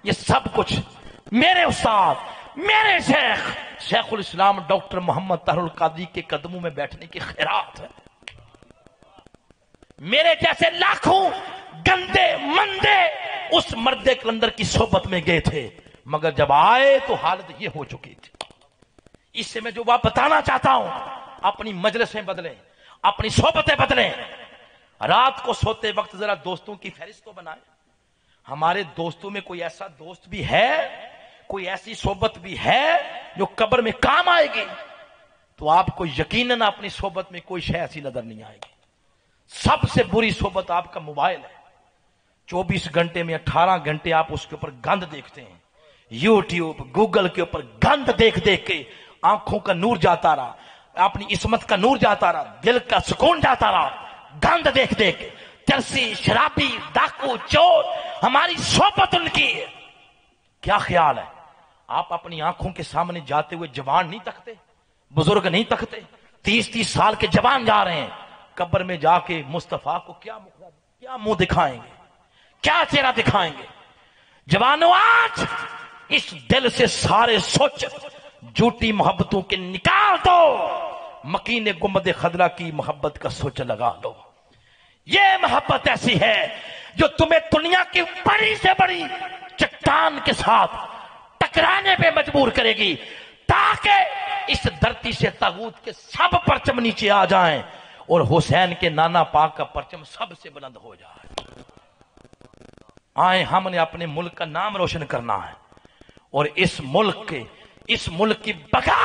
یہ سب کچھ میرے استاد، میرے شیخ الاسلام ڈاکٹر محمد طاہر القادری کے قدموں میں بیٹھنے کی خیرات ہے. میرے جیسے لاکھوں گندے مندے اس مرد کلندر کی صحبت میں گئے تھے، مگر جب آئے تو حالت یہ ہو چکی تھی. اس سے میں جو بات بتانا چاہتا ہوں، اپنی مجلسیں بدلیں، اپنی صحبتیں بدلیں. رات کو سوتے وقت ذرا دوستوں کی فہرست تو بنائیں. ہمارے دوستوں میں کوئی ایسا دوست بھی ہے، کوئی ایسی صحبت بھی ہے جو قبر میں کام آئے گی؟ تو آپ کو یقیناً اپنی صحبت میں کوئی شے ایسی نظر نہیں آئے گی. سب سے بری صحبت آپ کا موبائل ہے. 24 گھنٹے میں 18 گھنٹے آپ اس کے اوپر گند دیکھتے ہیں. یوٹیوب، گوگل کے اوپر گند دیکھ دیکھ کے آنکھوں کا نور جاتا رہا، اپنی عصمت کا نور جاتا رہا، دل کا سکون جاتا رہا. گند دیکھ دیکھ کے چرسی، شرابی، ڈاکو، چور، ہماری صحبت ان کی. کیا خیال ہے؟ آپ اپنی آنکھوں کے سامنے جاتے ہوئے جوان نہیں تکتے، بزرگ نہیں تکتے؟ 30 سال کے جوان جا رہے ہیں، قبر میں جا کے مصطفیٰ کو کیا منہ دکھائیں گے، کیا چہرہ دکھائیں گے؟ جوانوں، آج اس دل سے سارے سوچ جھوٹی محبتوں کے نکال دو، مکین گنبد خضرا کی محبت کا سوچ لگا لو. یہ محبت ایسی ہے جو تمہیں دنیا کی بڑی سے بڑی چٹان کے ساتھ ٹکرانے پہ مجبور کرے گی، تاکہ اس دھرتی سے طاغوت کے سب پرچم نیچے آ جائیں اور حسین کے نانا پاک کا پرچم سب سے بلند ہو جائے. آئیں، ہم نے اپنے ملک کا نام روشن کرنا ہے، اور اس ملک کی بقا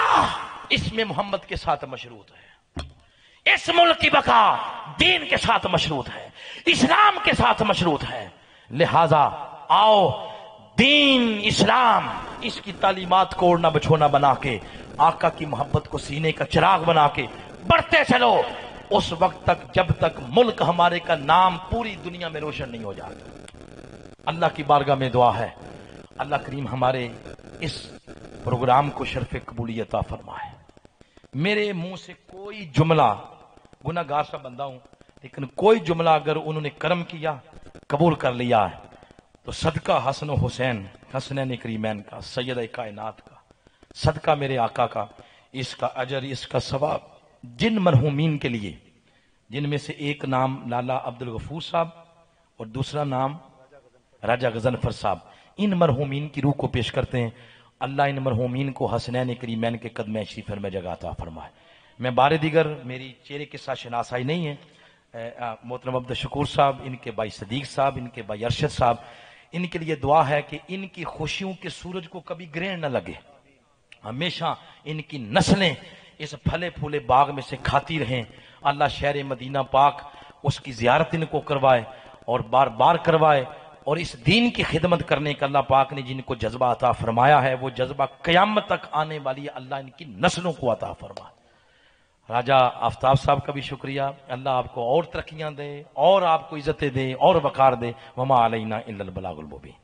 اس میں محمد کے ساتھ مشروط ہے. اس ملک کی بقا دین کے ساتھ مشروط ہے، اسلام کے ساتھ مشروط ہے. لہذا آؤ، دین، اسلام، اس کی تعلیمات کو اوڑھنا بچھونا بنا کے، آقا کی محبت کو سینے کا چراغ بنا کے بڑھتے چلو، اس وقت تک جب تک ملک ہمارے کا نام پوری دنیا میں روشن نہیں ہو جاتا. اللہ کی بارگاہ میں دعا ہے، اللہ کریم ہمارے اس پروگرام کو شرف قبولیت عطا فرمائے. میرے منہ سے کوئی جملہ، گناہ گار سا بندہ ہوں، لیکن کوئی جملہ اگر انہوں نے کرم کیا، قبول کر لیا ہے، تو صدقہ حسن و حسین، حسنین کریمین کا، سید کائنات کا، صدقہ میرے آقا کا، اس کا اجر، اس کا ثواب جن مرحومین کے لیے، جن میں سے ایک نام لالا عبدالغفور صاحب اور دوسرا نام راجہ غضنفر صاحب، ان مرحومین کی روح کو پیش کرتے ہیں. اللہ ان مرحومین کو حسنین کریمین کے قدمِ شریف میں جگہ عطا فرمائے. میں بار دیگر میری چہرے کے ساتھ شناسائی نہیں ہے. محترم عبد الشکور صاحب، ان کے بھائی صدیق صاحب، ان کے بھائی ارشد صاحب، ان کے لیے دعا ہے کہ ان کی خوشیوں کے سورج کو کبھی گرہن نہ لگے. ہمیشہ ان کی نسلیں اس پھلے پھولے باغ میں سے کھاتی رہیں. اللہ شہر مدینہ پاک اس کی زیارت ان کو کروائے اور بار بار کروائے، اور اس دین کی خدمت کرنے کا اللہ پاک نے جن کو جذبہ عطا فرمایا ہے، وہ جذبہ قیامت تک آنے والی ہے، اللہ ان کی نسلوں کو عطا فرمائے. راجہ آفتاب صاحب کا بھی شکریہ، اللہ آپ کو اور ترقیاں دے، اور آپ کو عزتیں دے، اور وقار دے. وما علینا الا البلاغ المبین.